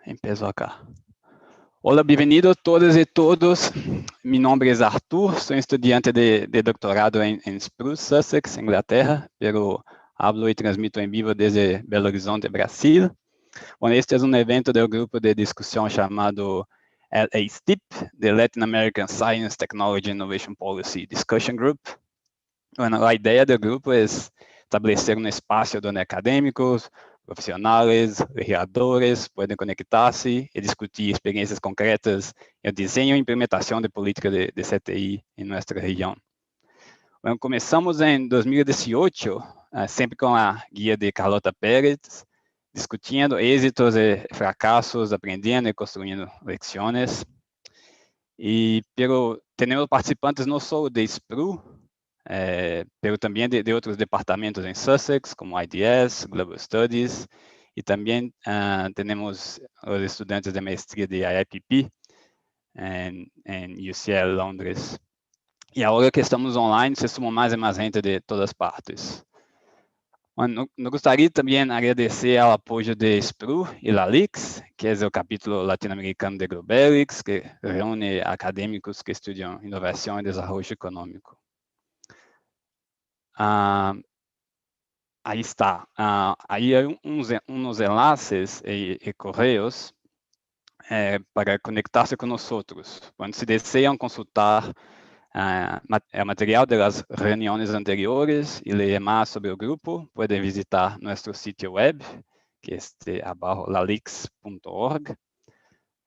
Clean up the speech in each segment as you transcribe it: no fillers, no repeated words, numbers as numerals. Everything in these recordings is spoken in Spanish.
Empiezo acá. Hola, bienvenidos todas y todos. Mi nombre es Arthur, soy estudiante de doctorado en Spruce, Sussex, Inglaterra, pero hablo y transmito en vivo desde Belo Horizonte, Brasil. Bueno, este es un evento del grupo de discusión llamado LA-STIP, the Latin American Science, Technology, Innovation Policy Discussion Group. Bueno, la idea del grupo es establecer un espacio donde académicos, profesionales, legisladores pueden conectarse y discutir experiencias concretas en el diseño e implementación de políticas de CTI en nuestra región. Bueno, comenzamos en 2018, siempre con la guía de Carlota Pérez, discutiendo éxitos y fracasos, aprendiendo y construyendo lecciones. Pero tenemos participantes no solo de SPRU, pero también de otros departamentos en Sussex, como IDS, Global Studies, y también tenemos los estudiantes de maestría de IIPP en UCL Londres. Y ahora que estamos online, se suma más y más gente de todas partes. Bueno, nos gustaría también agradecer al apoyo de SPRU y la LIX, que es el capítulo latinoamericano de Globelix, que reúne académicos que estudian innovación y desarrollo económico. Ahí está. Ahí hay unos enlaces y correos para conectarse con nosotros. Bueno, si desean consultar el material de las reuniones anteriores y leer más sobre el grupo, pueden visitar nuestro sitio web, que es abajo lalix.org.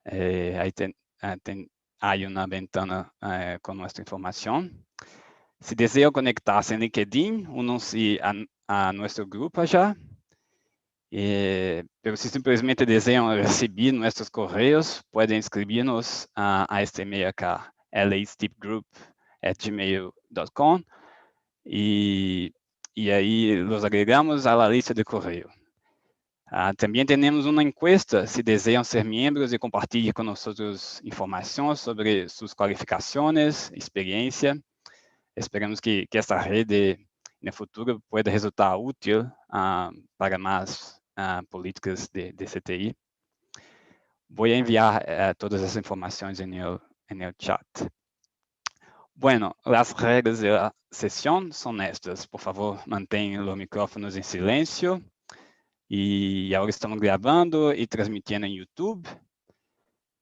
Ahí hay una ventana con nuestra información. Si desean conectarse en LinkedIn, únanse a nuestro grupo allá. Pero si simplesmente desean recibir nuestros correos, pueden escribirnos a este email acá, lastipgroup@gmail.com, y ahí los agregamos a la lista de correo. También tenemos una encuesta, si desean ser miembros y compartir con nosotros información sobre sus cualificaciones, experiencia. Esperamos que esta red en el futuro pueda resultar útil para más políticas de CTI. Voy a enviar todas las informaciones en el chat. Bueno, las reglas de la sesión son estas. Por favor, mantengan los micrófonos en silencio. Y ahora estamos grabando y transmitiendo en YouTube.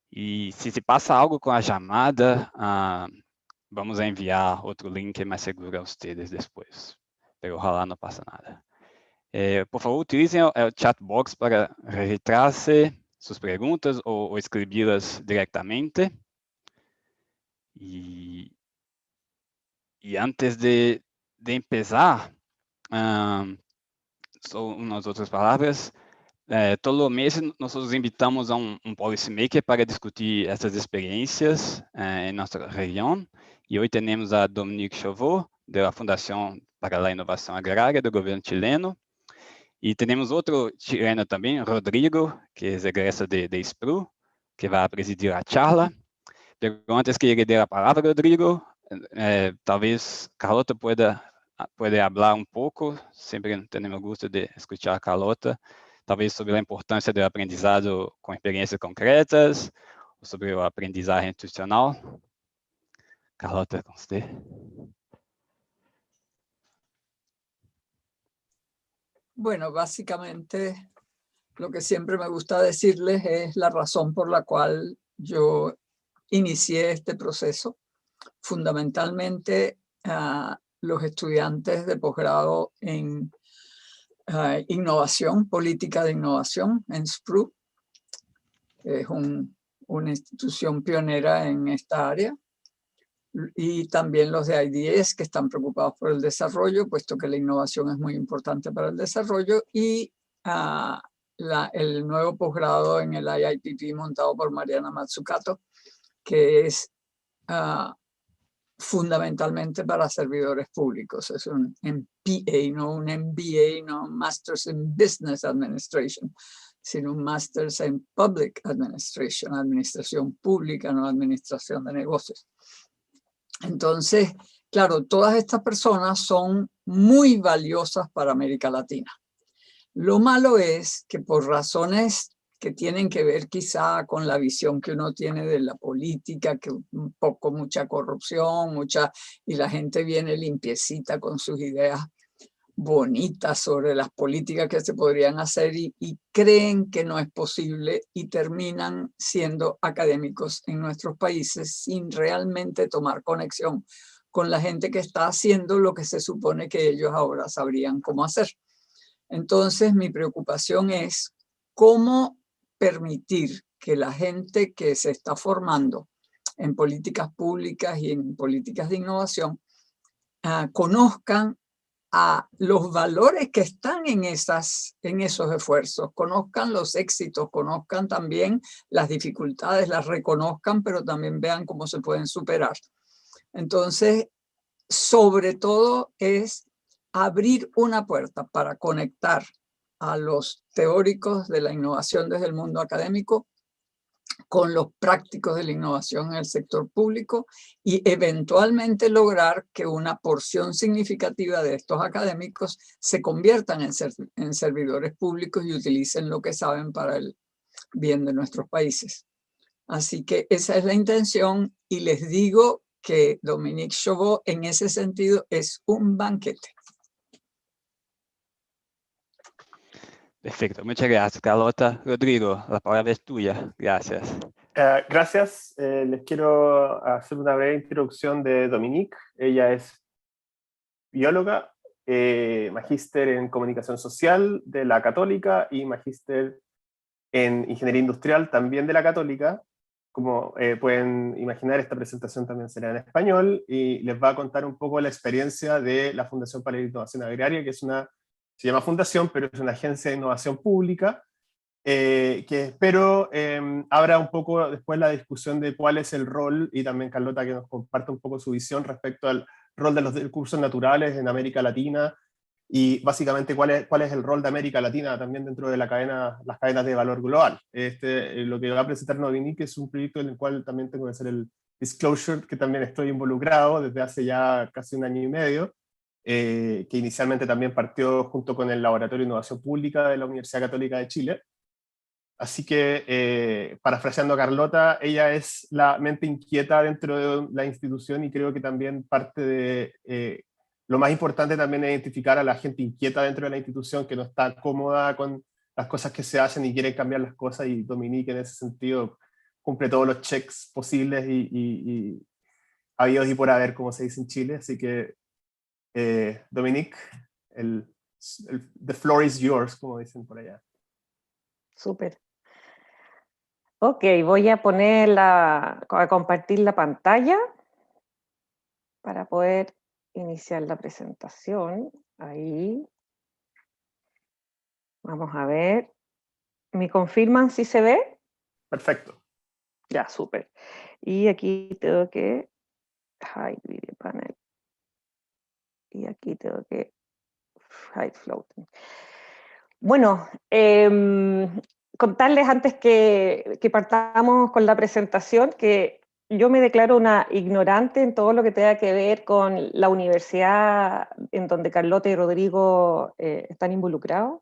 Y si se pasa algo con la llamada, vamos a enviar otro link más seguro a ustedes después. Pero ojalá no pase nada. Por favor, utilicen el chat box para registrarse sus preguntas o escribirlas directamente. Y antes de empezar, solo unas otras palabras. Todos los meses nosotros invitamos a un policymaker para discutir estas experiencias en nuestra región. Y hoy tenemos a Dominique Chauveau, de la Fundación para la Innovación Agraria del gobierno chileno. Y tenemos otro chileno también, Rodrigo, que es egreso de SPRU, que va a presidir la charla. Pero antes que le dé la palabra, Rodrigo, tal vez Carlota puede hablar un poco. Siempre tenemos gusto de escuchar a Carlota, tal vez sobre la importancia del aprendizado con experiencias concretas, o sobre el aprendizaje institucional. Carlota, con usted. Bueno, básicamente lo que siempre me gusta decirles es la razón por la cual yo inicié este proceso. Fundamentalmente, los estudiantes de posgrado en innovación, política de innovación en SPRU, es una institución pionera en esta área, y también los de IDS que están preocupados por el desarrollo, puesto que la innovación es muy importante para el desarrollo, y el nuevo posgrado en el IIPP montado por Mariana Mazzucato, que es fundamentalmente para servidores públicos. Es un MPA, no un MBA, no Masters in Business Administration, sino un Masters in Public Administration, administración pública, no administración de negocios. Entonces, claro, todas estas personas son muy valiosas para América Latina. Lo malo es que por razones que tienen que ver quizá con la visión que uno tiene de la política, que un poco mucha corrupción, y la gente viene limpiecita con sus ideas bonitas sobre las políticas que se podrían hacer y creen que no es posible y terminan siendo académicos en nuestros países sin realmente tomar conexión con la gente que está haciendo lo que se supone que ellos ahora sabrían cómo hacer. Entonces, mi preocupación es cómo permitir que la gente que se está formando en políticas públicas y en políticas de innovación conozcan a los valores que están en esos esfuerzos, conozcan los éxitos, conozcan también las dificultades, las reconozcan, pero también vean cómo se pueden superar. Entonces, sobre todo es abrir una puerta para conectar a los teóricos de la innovación desde el mundo académico con los prácticos de la innovación en el sector público y eventualmente lograr que una porción significativa de estos académicos se conviertan en servidores públicos y utilicen lo que saben para el bien de nuestros países. Así que esa es la intención y les digo que Dominique Chauveau en ese sentido es un banquete. Perfecto, muchas gracias, Carlota. Rodrigo, la palabra es tuya. Gracias. Gracias. Les quiero hacer una breve introducción de Dominique. Ella es bióloga, magíster en comunicación social de la Católica y magíster en ingeniería industrial también de la Católica. Como pueden imaginar, esta presentación también será en español y les va a contar un poco la experiencia de la Fundación para la Innovación Agraria, que se llama Fundación, pero es una agencia de innovación pública, que espero abra un poco después la discusión de cuál es el rol, y también Carlota que nos comparte un poco su visión respecto al rol de los recursos naturales en América Latina, y básicamente cuál es el rol de América Latina también dentro de las cadenas de valor global. Lo que va a presentar Dominique es un proyecto en el cual también tengo que hacer el disclosure, que también estoy involucrado desde hace ya casi 1 año y medio, que inicialmente también partió junto con el Laboratorio de Innovación Pública de la Universidad Católica de Chile. Así que, parafraseando a Carlota, ella es la mente inquieta dentro de la institución, y creo que también parte de lo más importante también es identificar a la gente inquieta dentro de la institución, que no está cómoda con las cosas que se hacen y quiere cambiar las cosas, y Dominique en ese sentido cumple todos los checks posibles y habidos y por haber, como se dice en Chile. Así que, Dominique, the floor is yours, como dicen por allá. Súper. Ok, voy a a compartir la pantalla para poder iniciar la presentación. Ahí. Vamos a ver. ¿Me confirman si se ve? Perfecto. Ya, súper. Y aquí tengo que hide video panel. Y aquí tengo que hide floating. Bueno, contarles antes que partamos con la presentación que yo me declaro una ignorante en todo lo que tenga que ver con la universidad en donde Carlota y Rodrigo están involucrados.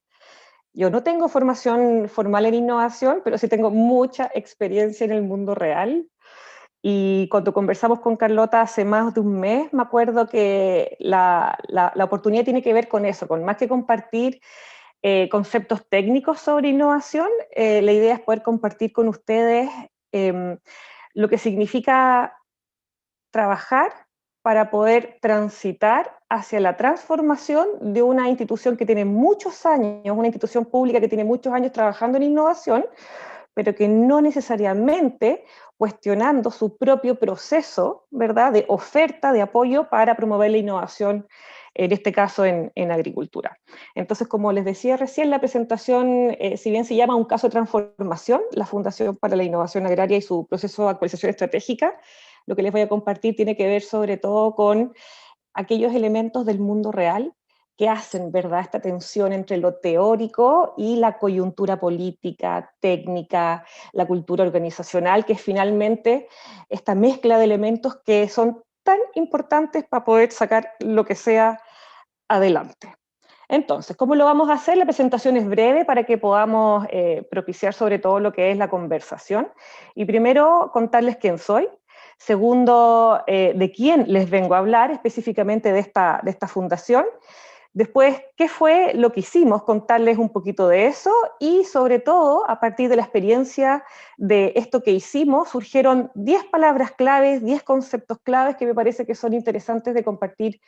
Yo no tengo formación formal en innovación, pero sí tengo mucha experiencia en el mundo real. Y cuando conversamos con Carlota hace más de un mes, me acuerdo que la oportunidad tiene que ver con eso, con más que compartir conceptos técnicos sobre innovación, la idea es poder compartir con ustedes lo que significa trabajar para poder transitar hacia la transformación de una institución que tiene muchos años, una institución pública que tiene muchos años trabajando en innovación, pero que no necesariamente cuestionando su propio proceso, ¿verdad?, de oferta, de apoyo para promover la innovación, en este caso en agricultura. Entonces, como les decía recién, la presentación, si bien se llama un caso de transformación, la Fundación para la Innovación Agraria y su proceso de actualización estratégica, lo que les voy a compartir tiene que ver sobre todo con aquellos elementos del mundo real que hacen, ¿verdad?, esta tensión entre lo teórico y la coyuntura política, técnica, la cultura organizacional, que es finalmente esta mezcla de elementos que son tan importantes para poder sacar lo que sea adelante. Entonces, ¿cómo lo vamos a hacer? La presentación es breve para que podamos propiciar sobre todo lo que es la conversación. Y primero, contarles quién soy. Segundo, de quién les vengo a hablar, específicamente de esta fundación. Después, ¿qué fue lo que hicimos? Contarles un poquito de eso y sobre todo, a partir de la experiencia de esto que hicimos, surgieron 10 palabras claves, 10 conceptos claves que me parece que son interesantes de compartir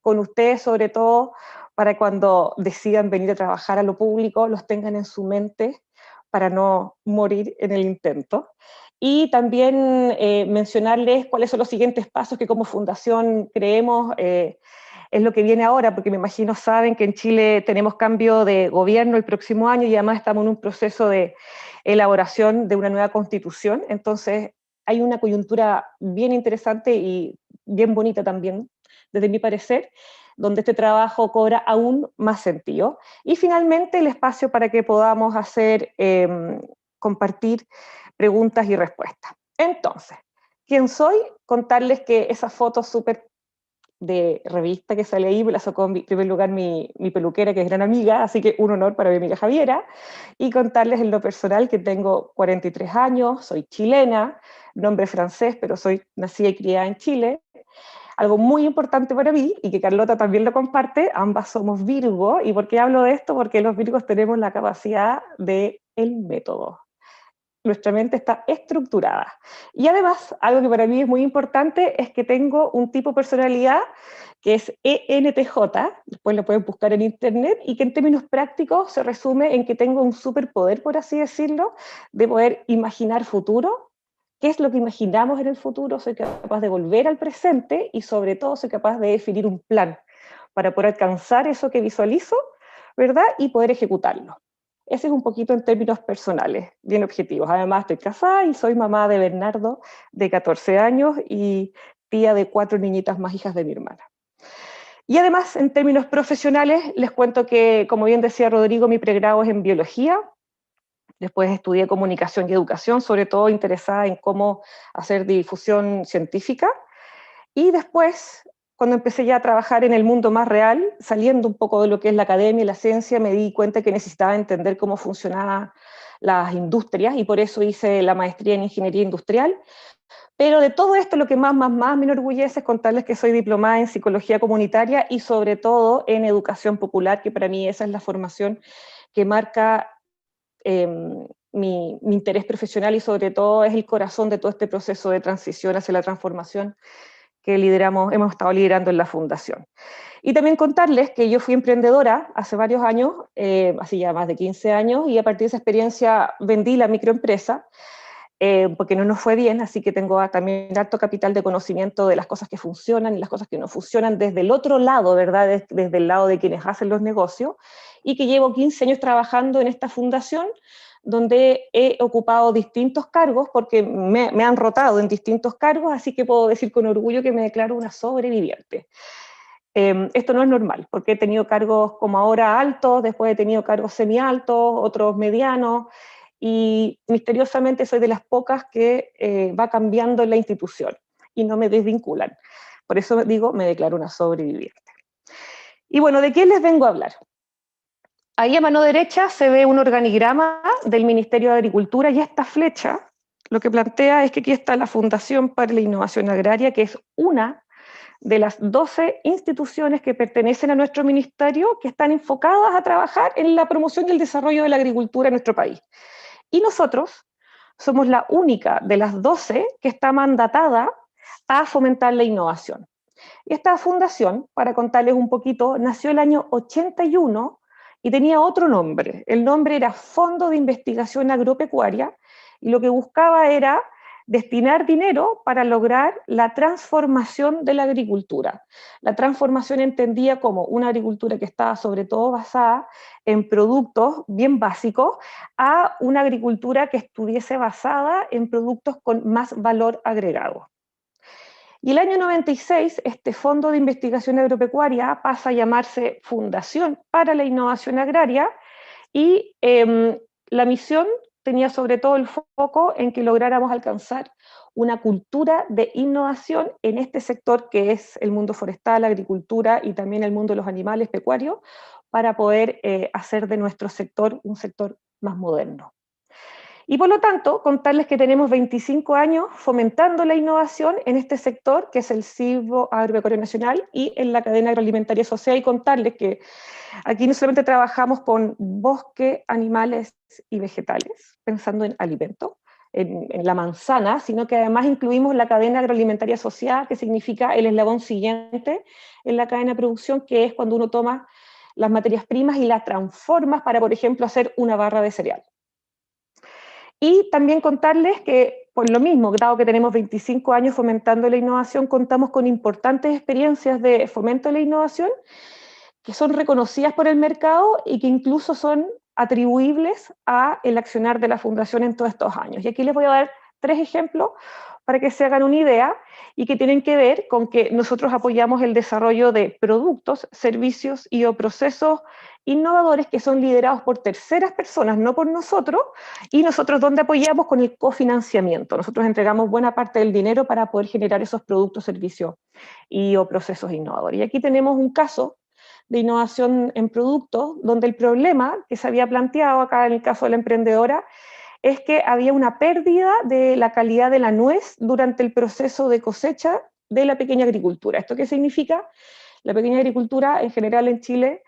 con ustedes, sobre todo para cuando decidan venir a trabajar a lo público, los tengan en su mente para no morir en el intento. Y también mencionarles cuáles son los siguientes pasos que como fundación creemos es lo que viene ahora, porque me imagino saben que en Chile tenemos cambio de gobierno el próximo año y además estamos en un proceso de elaboración de una nueva constitución, entonces hay una coyuntura bien interesante y bien bonita también, desde mi parecer, donde este trabajo cobra aún más sentido. Y finalmente el espacio para que podamos hacer, compartir preguntas y respuestas. Entonces, ¿quién soy? Contarles que esa foto súper de revista que sale ahí, me la sacó en primer lugar mi peluquera, que es gran amiga, así que un honor para mi amiga Javiera, y contarles en lo personal que tengo 43 años, soy chilena, nombre francés, pero soy nacida y criada en Chile. Algo muy importante para mí, y que Carlota también lo comparte, ambas somos Virgo. ¿Y por qué hablo de esto? Porque los Virgos tenemos la capacidad del método. Nuestra mente está estructurada. Y además, algo que para mí es muy importante es que tengo un tipo de personalidad que es ENTJ, después lo pueden buscar en internet, y que en términos prácticos se resume en que tengo un superpoder, por así decirlo, de poder imaginar futuro. ¿Qué es lo que imaginamos en el futuro? Soy capaz de volver al presente y sobre todo soy capaz de definir un plan para poder alcanzar eso que visualizo, ¿verdad? Y poder ejecutarlo. Ese es un poquito en términos personales, bien objetivos. Además estoy casada y soy mamá de Bernardo, de 14 años, y tía de 4 niñitas más hijas de mi hermana. Y además, en términos profesionales, les cuento que, como bien decía Rodrigo, mi pregrado es en biología. Después estudié comunicación y educación, sobre todo interesada en cómo hacer difusión científica. Y después, cuando empecé ya a trabajar en el mundo más real, saliendo un poco de lo que es la academia y la ciencia, me di cuenta que necesitaba entender cómo funcionaban las industrias y por eso hice la maestría en ingeniería industrial. Pero de todo esto lo que más me enorgullece es contarles que soy diplomada en psicología comunitaria y sobre todo en educación popular, que para mí esa es la formación que marca mi interés profesional y sobre todo es el corazón de todo este proceso de transición hacia la transformación que hemos estado liderando en la fundación. Y también contarles que yo fui emprendedora hace varios años, hace ya más de 15 años, y a partir de esa experiencia vendí la microempresa, porque no nos fue bien, así que tengo también alto capital de conocimiento de las cosas que funcionan y las cosas que no funcionan desde el otro lado, ¿verdad? Desde el lado de quienes hacen los negocios, y que llevo 15 años trabajando en esta fundación, donde he ocupado distintos cargos, porque me han rotado en distintos cargos, así que puedo decir con orgullo que me declaro una sobreviviente. Esto no es normal, porque he tenido cargos como ahora altos, después he tenido cargos semi-altos, otros medianos, y misteriosamente soy de las pocas que va cambiando en la institución, y no me desvinculan. Por eso digo, me declaro una sobreviviente. Y bueno, ¿de qué les vengo a hablar? Ahí a mano derecha se ve un organigrama del Ministerio de Agricultura y esta flecha lo que plantea es que aquí está la Fundación para la Innovación Agraria, que es una de las 12 instituciones que pertenecen a nuestro ministerio que están enfocadas a trabajar en la promoción y el desarrollo de la agricultura en nuestro país. Y nosotros somos la única de las 12 que está mandatada a fomentar la innovación. Y esta fundación, para contarles un poquito, nació el año 81 y tenía otro nombre. El nombre era Fondo de Investigación Agropecuaria y lo que buscaba era destinar dinero para lograr la transformación de la agricultura. La transformación entendía como una agricultura que estaba sobre todo basada en productos bien básicos a una agricultura que estuviese basada en productos con más valor agregado. Y el año 96, este Fondo de Investigación Agropecuaria pasa a llamarse Fundación para la Innovación Agraria y la misión tenía sobre todo el foco en que lográramos alcanzar una cultura de innovación en este sector que es el mundo forestal, la agricultura y también el mundo de los animales pecuarios, para poder hacer de nuestro sector un sector más moderno. Y por lo tanto, contarles que tenemos 25 años fomentando la innovación en este sector, que es el silvo agropecuario nacional y en la cadena agroalimentaria asociada, y contarles que aquí no solamente trabajamos con bosque, animales y vegetales, pensando en alimento, en la manzana, sino que además incluimos la cadena agroalimentaria asociada, que significa el eslabón siguiente en la cadena de producción, que es cuando uno toma las materias primas y las transforma para, por ejemplo, hacer una barra de cereal. Y también contarles que, por lo mismo, dado que tenemos 25 años fomentando la innovación, contamos con importantes experiencias de fomento de la innovación que son reconocidas por el mercado y que incluso son atribuibles a el accionar de la Fundación en todos estos años. Y aquí les voy a dar 3 ejemplos para que se hagan una idea y que tienen que ver con que nosotros apoyamos el desarrollo de productos, servicios y o procesos innovadores que son liderados por terceras personas, no por nosotros, y nosotros donde apoyamos con el cofinanciamiento. Nosotros entregamos buena parte del dinero para poder generar esos productos, servicios y o procesos innovadores. Y aquí tenemos un caso de innovación en productos, donde el problema que se había planteado acá en el caso de la emprendedora es que había una pérdida de la calidad de la nuez durante el proceso de cosecha de la pequeña agricultura. ¿Esto qué significa? La pequeña agricultura en general en Chile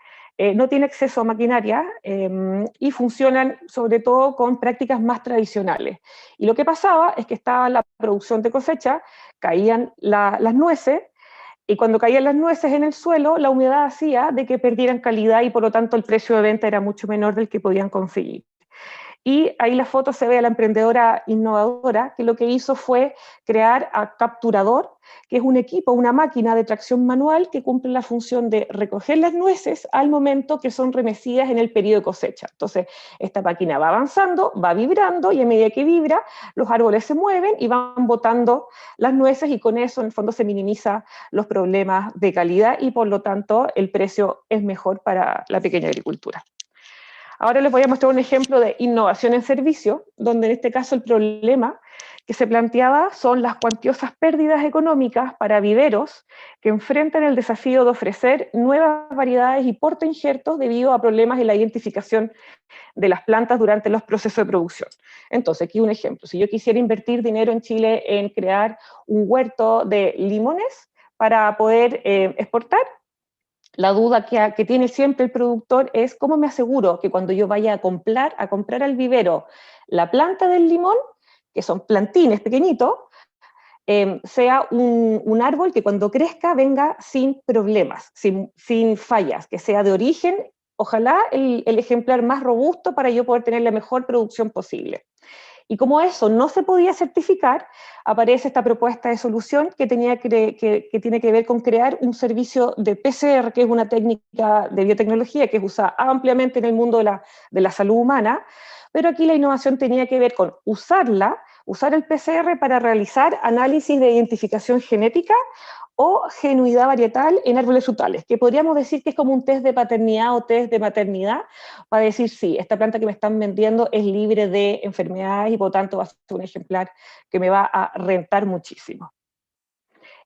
no tiene acceso a maquinaria y funcionan sobre todo con prácticas más tradicionales. Y lo que pasaba es que estaba la producción de cosecha, caían las nueces, y cuando caían las nueces en el suelo, la humedad hacía de que perdieran calidad y por lo tanto el precio de venta era mucho menor del que podían conseguir. Y ahí la foto se ve a la emprendedora innovadora, que lo que hizo fue crear a Capturador, que es un equipo, una máquina de tracción manual que cumple la función de recoger las nueces al momento que son remecidas en el periodo de cosecha. Entonces, esta máquina va avanzando, va vibrando, y a medida que vibra, los árboles se mueven y van botando las nueces, y con eso en el fondo se minimiza los problemas de calidad y por lo tanto el precio es mejor para la pequeña agricultura. Ahora les voy a mostrar un ejemplo de innovación en servicio, donde en este caso el problema que se planteaba son las cuantiosas pérdidas económicas para viveros que enfrentan el desafío de ofrecer nuevas variedades y portainjertos debido a problemas en la identificación de las plantas durante los procesos de producción. Entonces, aquí un ejemplo. Si yo quisiera invertir dinero en Chile en crear un huerto de limones para poder exportar, la duda que tiene siempre el productor es cómo me aseguro que cuando yo vaya a comprar al vivero la planta del limón, que son plantines pequeñitos, sea un árbol que cuando crezca venga sin problemas, sin fallas, que sea de origen, ojalá el ejemplar más robusto para yo poder tener la mejor producción posible. Y como eso no se podía certificar, aparece esta propuesta de solución que tiene que ver con crear un servicio de PCR, que es una técnica de biotecnología que es usada ampliamente en el mundo de la salud humana, pero aquí la innovación tenía que ver con usar el PCR para realizar análisis de identificación genética o genuidad varietal en árboles frutales, que podríamos decir que es como un test de paternidad o test de maternidad, para decir, sí, esta planta que me están vendiendo es libre de enfermedades y por tanto va a ser un ejemplar que me va a rentar muchísimo.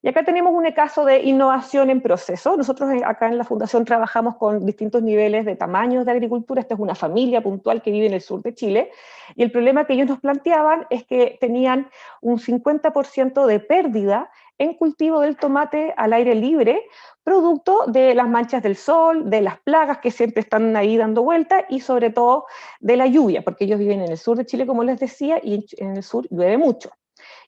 Y acá tenemos un caso de innovación en proceso. Nosotros acá en la Fundación trabajamos con distintos niveles de tamaños de agricultura. Esta es una familia puntual que vive en el sur de Chile, y el problema que ellos nos planteaban es que tenían un 50% de pérdida en cultivo del tomate al aire libre, producto de las manchas del sol, de las plagas que siempre están ahí dando vuelta y sobre todo de la lluvia, porque ellos viven en el sur de Chile, como les decía, y en el sur llueve mucho.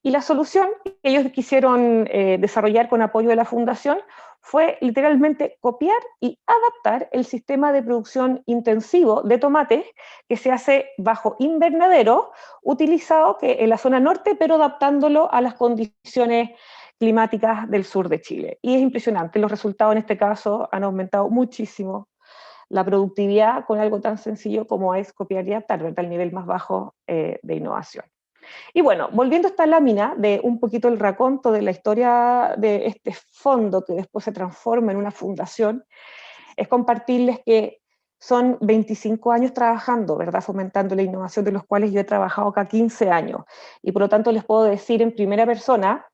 Y la solución que ellos quisieron desarrollar con apoyo de la Fundación fue literalmente copiar y adaptar el sistema de producción intensivo de tomates que se hace bajo invernadero, utilizado en la zona norte, pero adaptándolo a las condiciones climáticas del sur de Chile. Y es impresionante, los resultados en este caso han aumentado muchísimo la productividad con algo tan sencillo como es copiar y adaptar, ¿verdad? El nivel más bajo de innovación. Y bueno, volviendo a esta lámina de un poquito el raconto de la historia de este fondo que después se transforma en una fundación, es compartirles que son 25 años trabajando, ¿verdad? Fomentando la innovación, de los cuales yo he trabajado acá 15 años. Y por lo tanto les puedo decir en primera persona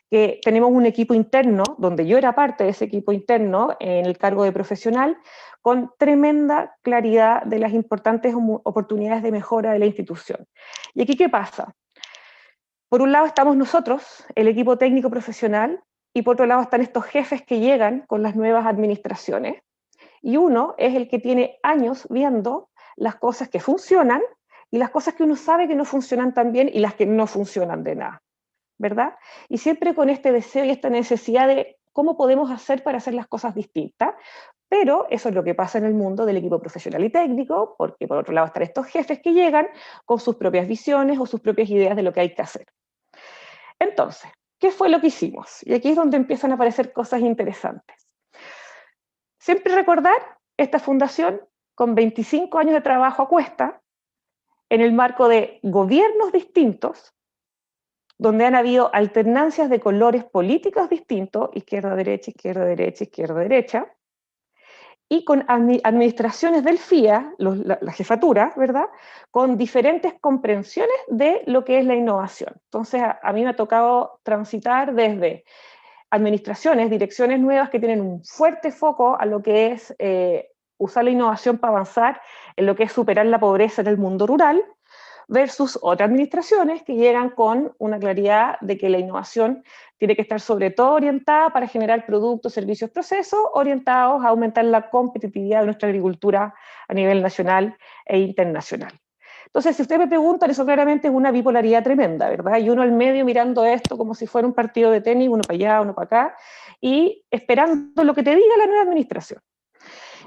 que tenemos un equipo interno, donde yo era parte de ese equipo interno en el cargo de profesional, con tremenda claridad de las importantes oportunidades de mejora de la institución. ¿Y aquí qué pasa? Por un lado estamos nosotros, el equipo técnico profesional, y por otro lado están estos jefes que llegan con las nuevas administraciones, y uno es el que tiene años viendo las cosas que funcionan y las cosas que uno sabe que no funcionan tan bien y las que no funcionan de nada, ¿verdad? Y siempre con este deseo y esta necesidad de cómo podemos hacer para hacer las cosas distintas, pero eso es lo que pasa en el mundo del equipo profesional y técnico, porque por otro lado están estos jefes que llegan con sus propias visiones o sus propias ideas de lo que hay que hacer. Entonces, ¿qué fue lo que hicimos? Y aquí es donde empiezan a aparecer cosas interesantes. Siempre recordar esta fundación con 25 años de trabajo a cuesta, en el marco de gobiernos distintos, donde han habido alternancias de colores políticos distintos, izquierda-derecha, izquierda-derecha, izquierda-derecha, y con administraciones del FIA, la jefatura, ¿verdad?, con diferentes comprensiones de lo que es la innovación. Entonces, a mí me ha tocado transitar desde administraciones, direcciones nuevas que tienen un fuerte foco a lo que es usar la innovación para avanzar en lo que es superar la pobreza en el mundo rural, versus otras administraciones que llegan con una claridad de que la innovación tiene que estar sobre todo orientada para generar productos, servicios, procesos, orientados a aumentar la competitividad de nuestra agricultura a nivel nacional e internacional. Entonces, si usted me pregunta, eso claramente es una bipolaridad tremenda, ¿verdad? Y uno al medio mirando esto como si fuera un partido de tenis, uno para allá, uno para acá, y esperando lo que te diga la nueva administración.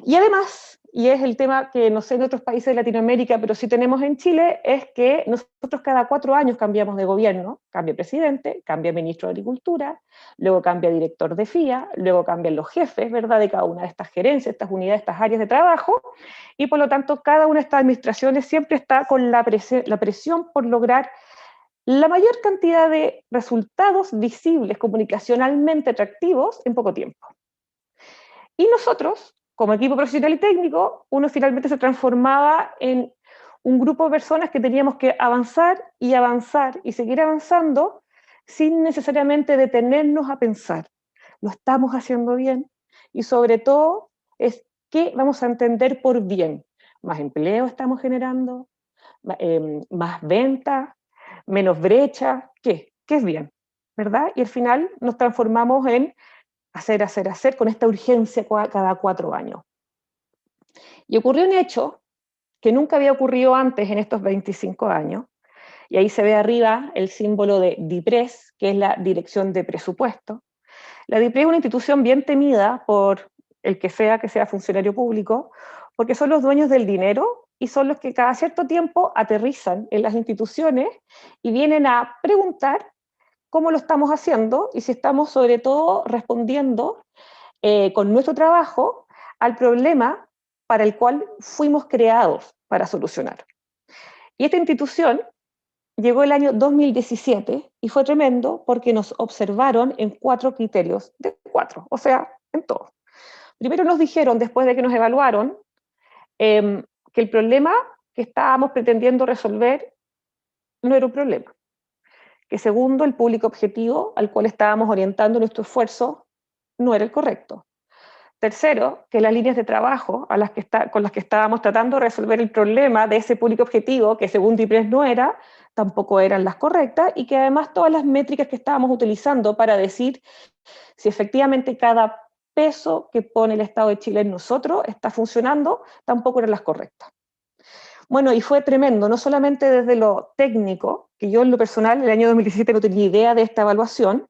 Y además, y es el tema que no sé en otros países de Latinoamérica, pero sí tenemos en Chile, es que nosotros cada 4 años cambiamos de gobierno, cambia presidente, cambia ministro de Agricultura, luego cambia director de FIA, luego cambian los jefes, ¿verdad?, de cada una de estas gerencias, estas unidades, estas áreas de trabajo, y por lo tanto cada una de estas administraciones siempre está con la presión por lograr la mayor cantidad de resultados visibles, comunicacionalmente atractivos, en poco tiempo. Y nosotros, como equipo profesional y técnico, uno finalmente se transformaba en un grupo de personas que teníamos que avanzar y seguir avanzando sin necesariamente detenernos a pensar, ¿lo estamos haciendo bien? Y sobre todo, es ¿qué vamos a entender por bien? ¿Más empleo estamos generando? ¿Más ventas? ¿Menos brecha? ¿Qué? ¿Qué es bien? ¿Verdad? Y al final nos transformamos en hacer con esta urgencia cada 4 años. Y ocurrió un hecho que nunca había ocurrido antes en estos 25 años, y ahí se ve arriba el símbolo de DIPRES, que es la Dirección de Presupuesto. La DIPRES es una institución bien temida por el que sea funcionario público, porque son los dueños del dinero y son los que cada cierto tiempo aterrizan en las instituciones y vienen a preguntar cómo lo estamos haciendo y si estamos sobre todo respondiendo con nuestro trabajo al problema para el cual fuimos creados para solucionar. Y esta institución llegó el año 2017 y fue tremendo porque nos observaron en 4 criterios, de 4, o sea, en todo. Primero nos dijeron, después de que nos evaluaron, que el problema que estábamos pretendiendo resolver no era un problema. Que segundo, el público objetivo al cual estábamos orientando nuestro esfuerzo no era el correcto. Tercero, que las líneas de trabajo con las que estábamos tratando de resolver el problema de ese público objetivo, que según DIPRES no era, tampoco eran las correctas, y que además todas las métricas que estábamos utilizando para decir si efectivamente cada peso que pone el Estado de Chile en nosotros está funcionando, tampoco eran las correctas. Bueno, y fue tremendo, no solamente desde lo técnico, que yo en lo personal, en el año 2017 no tenía idea de esta evaluación,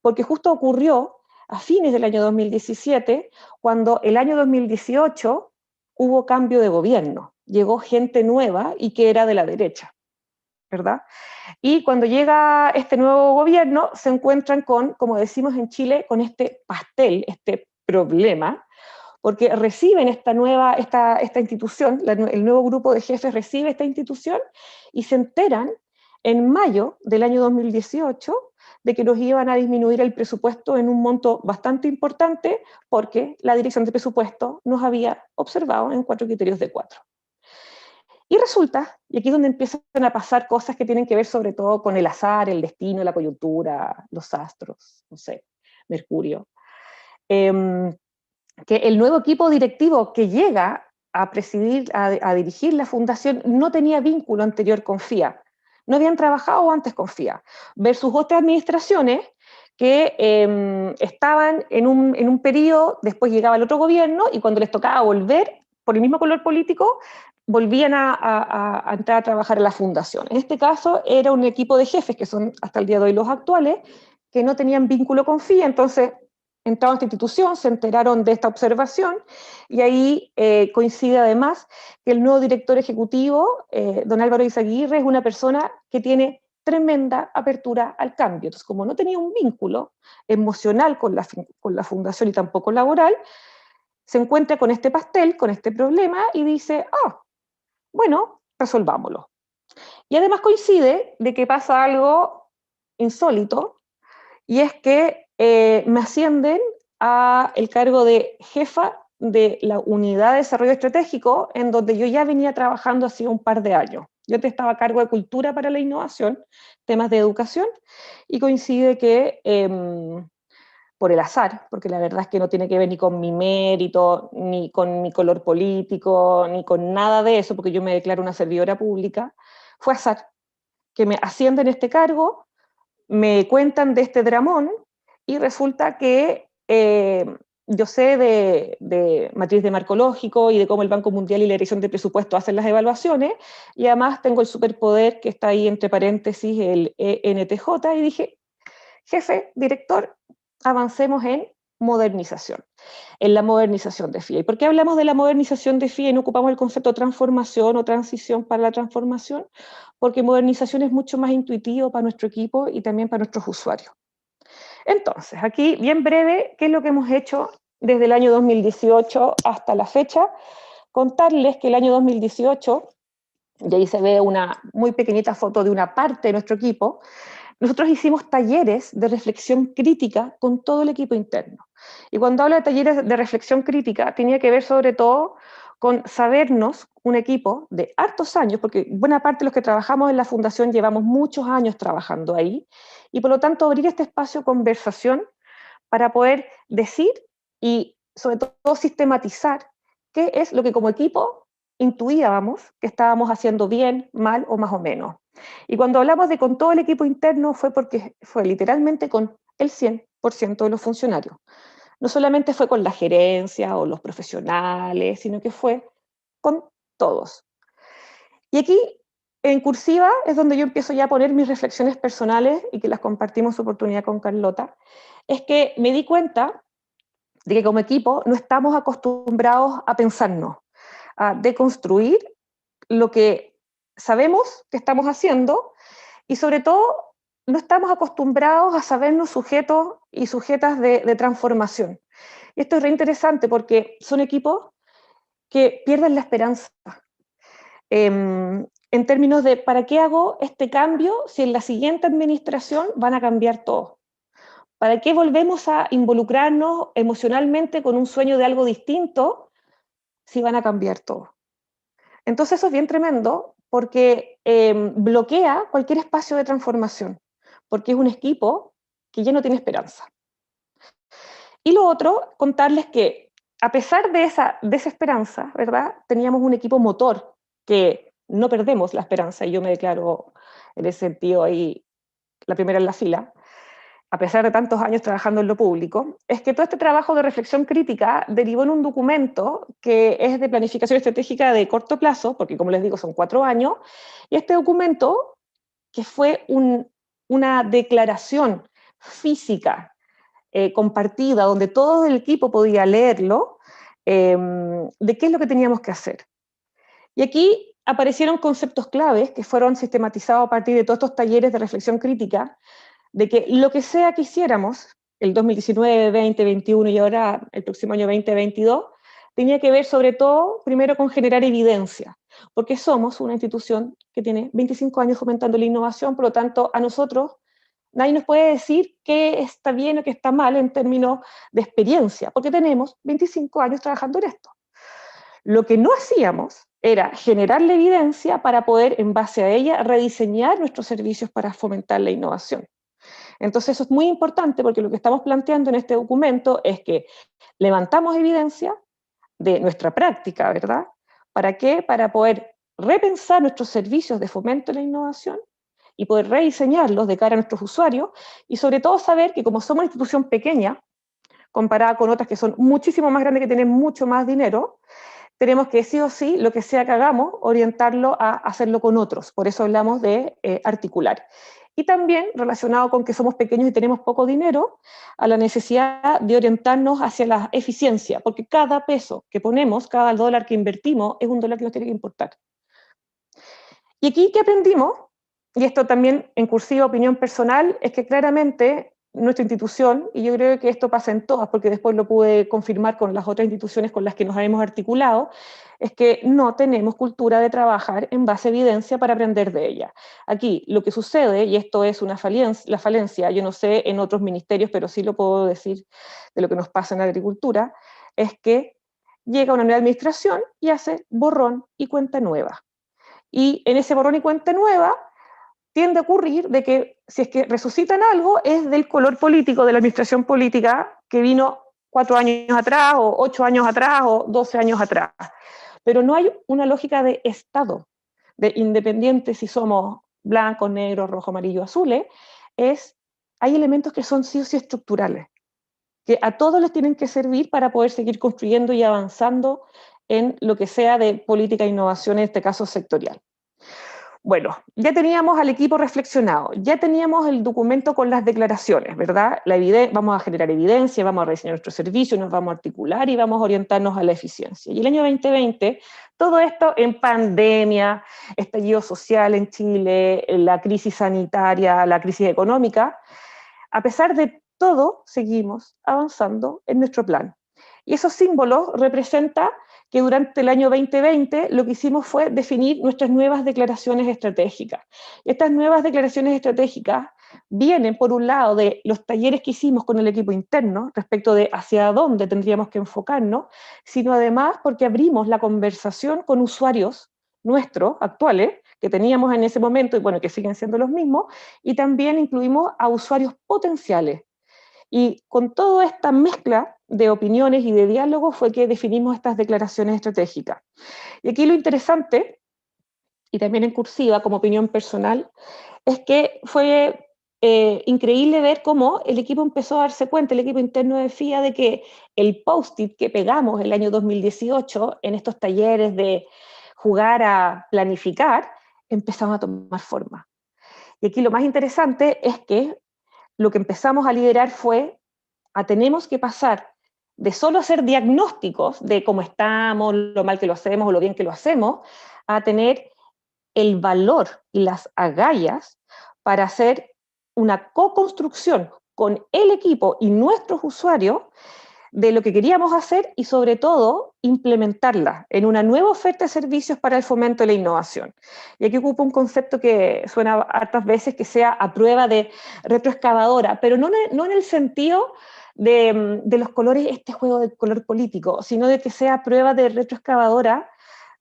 porque justo ocurrió a fines del año 2017, cuando el año 2018 hubo cambio de gobierno, llegó gente nueva y que era de la derecha, ¿verdad? Y cuando llega este nuevo gobierno, se encuentran con, como decimos en Chile, con este pastel, este problema, porque reciben esta institución, el nuevo grupo de jefes recibe esta institución y se enteran en mayo del año 2018 de que nos iban a disminuir el presupuesto en un monto bastante importante porque la Dirección de Presupuesto nos había observado en 4 criterios de 4. Y resulta, y aquí es donde empiezan a pasar cosas que tienen que ver sobre todo con el azar, el destino, la coyuntura, los astros, no sé, Mercurio, que el nuevo equipo directivo que llega a presidir, a dirigir la fundación, no tenía vínculo anterior con FIA. No habían trabajado antes con FIA, versus otras administraciones que estaban en un periodo, después llegaba el otro gobierno, y cuando les tocaba volver, por el mismo color político, volvían a entrar a trabajar en la fundación. En este caso era un equipo de jefes, que son hasta el día de hoy los actuales, que no tenían vínculo con FIA, entonces entraron a esta institución, se enteraron de esta observación, y ahí coincide además que el nuevo director ejecutivo, don Álvaro Izaguirre, es una persona que tiene tremenda apertura al cambio. Entonces, como no tenía un vínculo emocional con la fundación y tampoco laboral, se encuentra con este pastel, con este problema, y dice, bueno, resolvámoslo. Y además coincide de que pasa algo insólito, y es que me ascienden a el cargo de jefa de la Unidad de Desarrollo Estratégico, en donde yo ya venía trabajando hacía un par de años. Yo estaba a cargo de Cultura para la Innovación, temas de educación, y coincide que, por el azar, porque la verdad es que no tiene que ver ni con mi mérito, ni con mi color político, ni con nada de eso, porque yo me declaro una servidora pública, fue azar, que me ascienden este cargo, me cuentan de este dramón, y resulta que yo sé de matriz de marco lógico y de cómo el Banco Mundial y la Dirección de Presupuesto hacen las evaluaciones, y además tengo el superpoder que está ahí entre paréntesis, el ENTJ, y dije, jefe, director, avancemos en modernización, en la modernización de FIA. ¿Y por qué hablamos de la modernización de FIA y no ocupamos el concepto de transformación o transición para la transformación? Porque modernización es mucho más intuitivo para nuestro equipo y también para nuestros usuarios. Entonces, aquí, bien breve, ¿qué es lo que hemos hecho desde el año 2018 hasta la fecha? Contarles que el año 2018, y ahí se ve una muy pequeñita foto de una parte de nuestro equipo, nosotros hicimos talleres de reflexión crítica con todo el equipo interno. Y cuando hablo de talleres de reflexión crítica, tenía que ver sobre todo con sabernos un equipo de hartos años, porque buena parte de los que trabajamos en la fundación llevamos muchos años trabajando ahí, y por lo tanto abrir este espacio de conversación para poder decir y sobre todo sistematizar qué es lo que como equipo intuíamos que estábamos haciendo bien, mal o más o menos. Y cuando hablamos de con todo el equipo interno fue porque fue literalmente con el 100% de los funcionarios. No solamente fue con la gerencia o los profesionales, sino que fue con todos. Y aquí, en cursiva, es donde yo empiezo ya a poner mis reflexiones personales y que las compartimos su oportunidad con Carlota, es que me di cuenta de que como equipo no estamos acostumbrados a pensarnos, a deconstruir lo que sabemos que estamos haciendo, y sobre todo no estamos acostumbrados a sabernos sujetos y sujetas de transformación. Y esto es re interesante porque son equipos que pierden la esperanza. En términos de, ¿para qué hago este cambio si en la siguiente administración van a cambiar todo? ¿Para qué volvemos a involucrarnos emocionalmente con un sueño de algo distinto si van a cambiar todo? Entonces eso es bien tremendo porque bloquea cualquier espacio de transformación, porque es un equipo que ya no tiene esperanza. Y lo otro, contarles que a pesar de esa desesperanza, ¿verdad? Teníamos un equipo motor que no perdemos la esperanza, y yo me declaro en ese sentido ahí la primera en la fila, a pesar de tantos años trabajando en lo público, es que todo este trabajo de reflexión crítica derivó en un documento que es de planificación estratégica de corto plazo, porque como les digo son 4 años, y este documento, que fue una declaración física compartida, donde todo el equipo podía leerlo, de qué es lo que teníamos que hacer. Y aquí aparecieron conceptos claves que fueron sistematizados a partir de todos estos talleres de reflexión crítica, de que lo que sea que hiciéramos, el 2019, 2021 y ahora el próximo año 2022, tenía que ver sobre todo, primero, con generar evidencia. porque somos una institución que tiene 25 años fomentando la innovación, por lo tanto, a nosotros nadie nos puede decir qué está bien o qué está mal en términos de experiencia, porque tenemos 25 años trabajando en esto. Lo que no hacíamos era generar la evidencia para poder, en base a ella, rediseñar nuestros servicios para fomentar la innovación. Entonces eso es muy importante porque lo que estamos planteando en este documento es que levantamos evidencia de nuestra práctica, ¿verdad? ¿Para qué? Para poder repensar nuestros servicios de fomento de la innovación y poder rediseñarlos de cara a nuestros usuarios y sobre todo saber que como somos una institución pequeña, comparada con otras que son muchísimo más grandes, que tienen mucho más dinero, tenemos que sí o sí, lo que sea que hagamos, orientarlo a hacerlo con otros. Por eso hablamos de articular. Y también relacionado con que somos pequeños y tenemos poco dinero, a la necesidad de orientarnos hacia la eficiencia, porque cada peso que ponemos, cada dólar que invertimos, es un dólar que nos tiene que importar. Y aquí, ¿qué aprendimos? Y esto también en cursiva opinión personal, es que claramente nuestra institución, y yo creo que esto pasa en todas, porque después lo pude confirmar con las otras instituciones con las que nos hemos articulado, es que no tenemos cultura de trabajar en base a evidencia para aprender de ella. Aquí lo que sucede, y esto es la falencia, yo no sé en otros ministerios, pero sí lo puedo decir de lo que nos pasa en la agricultura, es que llega una nueva administración y hace borrón y cuenta nueva. Y en ese borrón y cuenta nueva, tiende a ocurrir de que si es que resucitan algo es del color político, de la administración política que vino 4 años atrás, o 8 años atrás, o 12 años atrás. Pero no hay una lógica de Estado, de independiente si somos blancos, negros, rojos, amarillos, azules, hay elementos que son sí o sí estructurales, que a todos les tienen que servir para poder seguir construyendo y avanzando en lo que sea de política e innovación, en este caso sectorial. Bueno, ya teníamos al equipo reflexionado, ya teníamos el documento con las declaraciones, ¿verdad? Vamos a generar evidencia, vamos a rediseñar nuestros servicios, nos vamos a articular y vamos a orientarnos a la eficiencia. Y el año 2020, todo esto en pandemia, estallido social en Chile, la crisis sanitaria, la crisis económica, a pesar de todo, seguimos avanzando en nuestro plan. Y esos símbolos representan que durante el año 2020 lo que hicimos fue definir nuestras nuevas declaraciones estratégicas. Estas nuevas declaraciones estratégicas vienen, por un lado, de los talleres que hicimos con el equipo interno respecto de hacia dónde tendríamos que enfocarnos, sino además porque abrimos la conversación con usuarios nuestros, actuales, que teníamos en ese momento y bueno, que siguen siendo los mismos, y también incluimos a usuarios potenciales. Y con toda esta mezcla de opiniones y de diálogos fue que definimos estas declaraciones estratégicas. Y aquí lo interesante, y también en cursiva como opinión personal, es que fue increíble ver cómo el equipo empezó a darse cuenta, el equipo interno de FIA, de que el post-it que pegamos el año 2018 en estos talleres de jugar a planificar, empezamos a tomar forma. Y aquí lo más interesante es que lo que empezamos a liderar fue tenemos que pasar de solo hacer diagnósticos de cómo estamos, lo mal que lo hacemos o lo bien que lo hacemos, a tener el valor y las agallas para hacer una co-construcción con el equipo y nuestros usuarios de lo que queríamos hacer y sobre todo implementarla en una nueva oferta de servicios para el fomento de la innovación. Y aquí ocupo un concepto que suena hartas veces, que sea a prueba de retroexcavadora, pero no en el sentido de los colores, este juego de color político, sino de que sea a prueba de retroexcavadora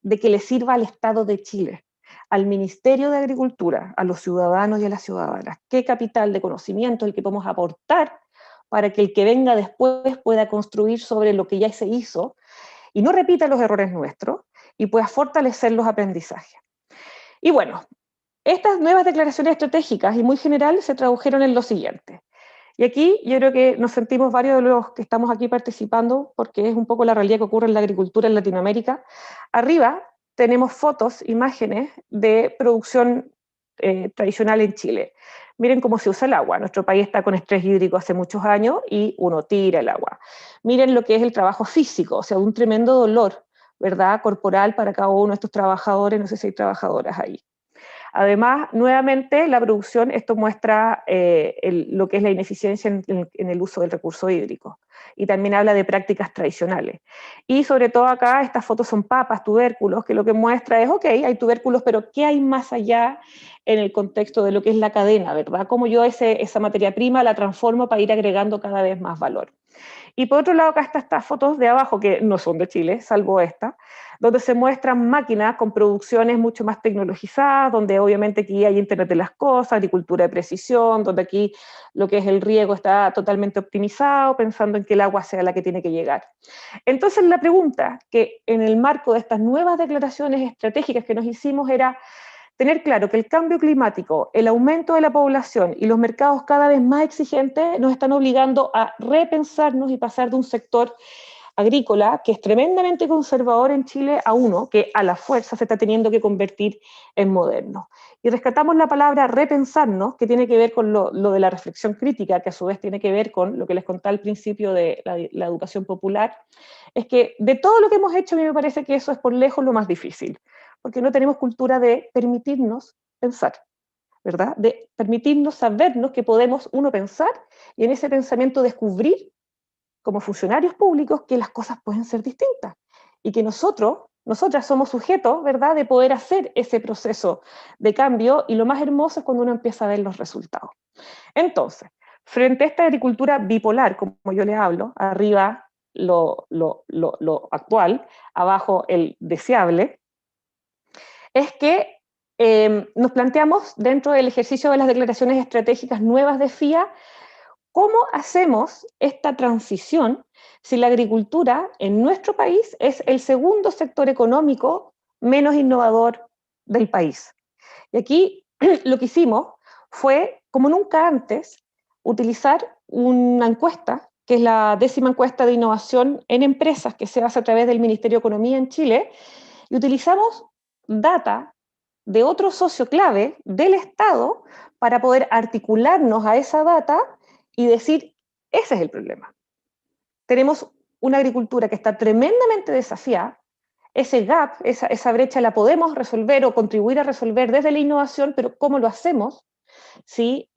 de que le sirva al Estado de Chile, al Ministerio de Agricultura, a los ciudadanos y a las ciudadanas. ¿Qué capital de conocimiento es el que podemos aportar para que el que venga después pueda construir sobre lo que ya se hizo y no repita los errores nuestros y pueda fortalecer los aprendizajes? Y bueno, estas nuevas declaraciones estratégicas y muy general se tradujeron en lo siguiente. Y aquí yo creo que nos sentimos varios de los que estamos aquí participando, porque es un poco la realidad que ocurre en la agricultura en Latinoamérica. Arriba tenemos fotos, imágenes de producción tradicional en Chile. Miren cómo se usa el agua. Nuestro país está con estrés hídrico hace muchos años y uno tira el agua. Miren lo que es el trabajo físico, o sea, un tremendo dolor, ¿verdad?, corporal para cada uno de estos trabajadores, no sé si hay trabajadoras ahí. Además, nuevamente, la producción, esto muestra lo que es la ineficiencia en el uso del recurso hídrico. y también habla de prácticas tradicionales. Y sobre todo acá, estas fotos son papas, tubérculos, que lo que muestra es, ok, hay tubérculos, pero ¿qué hay más allá en el contexto de lo que es la cadena, verdad? Cómo yo esa materia prima la transformo para ir agregando cada vez más valor. Y por otro lado, acá están estas fotos de abajo, que no son de Chile, salvo esta, donde se muestran máquinas con producciones mucho más tecnologizadas, donde obviamente aquí hay Internet de las cosas, agricultura de precisión, donde aquí lo que es el riego está totalmente optimizado, pensando en que el agua sea la que tiene que llegar. Entonces la pregunta que en el marco de estas nuevas declaraciones estratégicas que nos hicimos era tener claro que el cambio climático, el aumento de la población y los mercados cada vez más exigentes nos están obligando a repensarnos y pasar de un sector agrícola que es tremendamente conservador en Chile a uno que a la fuerza se está teniendo que convertir en moderno. Y rescatamos la palabra repensarnos, que tiene que ver con lo de la reflexión crítica, que a su vez tiene que ver con lo que les contaba al principio de la educación popular. Es que de todo lo que hemos hecho, a mí me parece que eso es por lejos lo más difícil, porque no tenemos cultura de permitirnos pensar, ¿verdad? De permitirnos sabernos que podemos, uno, pensar, y en ese pensamiento descubrir, como funcionarios públicos, que las cosas pueden ser distintas, y que nosotras somos sujetos, ¿verdad?, de poder hacer ese proceso de cambio, y lo más hermoso es cuando uno empieza a ver los resultados. Entonces, frente a esta agricultura bipolar, como yo le hablo, arriba lo actual, abajo el deseable, es que nos planteamos dentro del ejercicio de las declaraciones estratégicas nuevas de FIA, ¿cómo hacemos esta transición si la agricultura en nuestro país es el segundo sector económico menos innovador del país? Y aquí lo que hicimos fue, como nunca antes, utilizar una encuesta, que es la 10ª encuesta de innovación en empresas que se hace a través del Ministerio de Economía en Chile, y utilizamos data de otro socio clave del Estado para poder articularnos a esa data y decir, ese es el problema. Tenemos una agricultura que está tremendamente desafiada, ese gap, esa brecha la podemos resolver o contribuir a resolver desde la innovación, pero ¿cómo lo hacemos si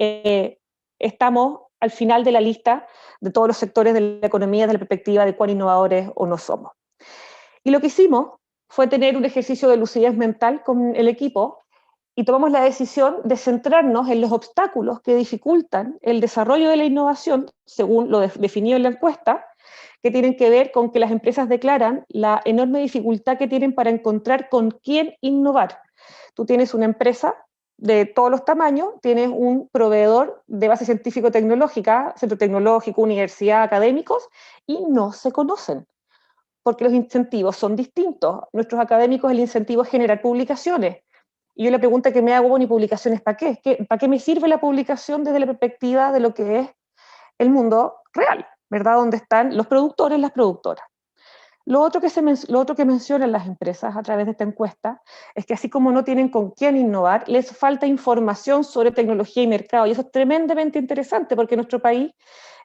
estamos al final de la lista de todos los sectores de la economía desde la perspectiva de cuán innovadores o no somos? Y lo que hicimos fue tener un ejercicio de lucidez mental con el equipo y tomamos la decisión de centrarnos en los obstáculos que dificultan el desarrollo de la innovación, según lo definido en la encuesta, que tienen que ver con que las empresas declaran la enorme dificultad que tienen para encontrar con quién innovar. Tú tienes una empresa de todos los tamaños, tienes un proveedor de base científico-tecnológica, centro tecnológico, universidad, académicos, y no se conocen, porque los incentivos son distintos. Nuestros académicos, el incentivo es generar publicaciones. Y yo la pregunta que me hago, bueno, ¿y publicaciones para qué? ¿Para qué me sirve la publicación desde la perspectiva de lo que es el mundo real, ¿verdad? Donde están los productores, las productoras. Lo otro que mencionan las empresas a través de esta encuesta es que así como no tienen con quién innovar, les falta información sobre tecnología y mercado. Y eso es tremendamente interesante porque en nuestro país,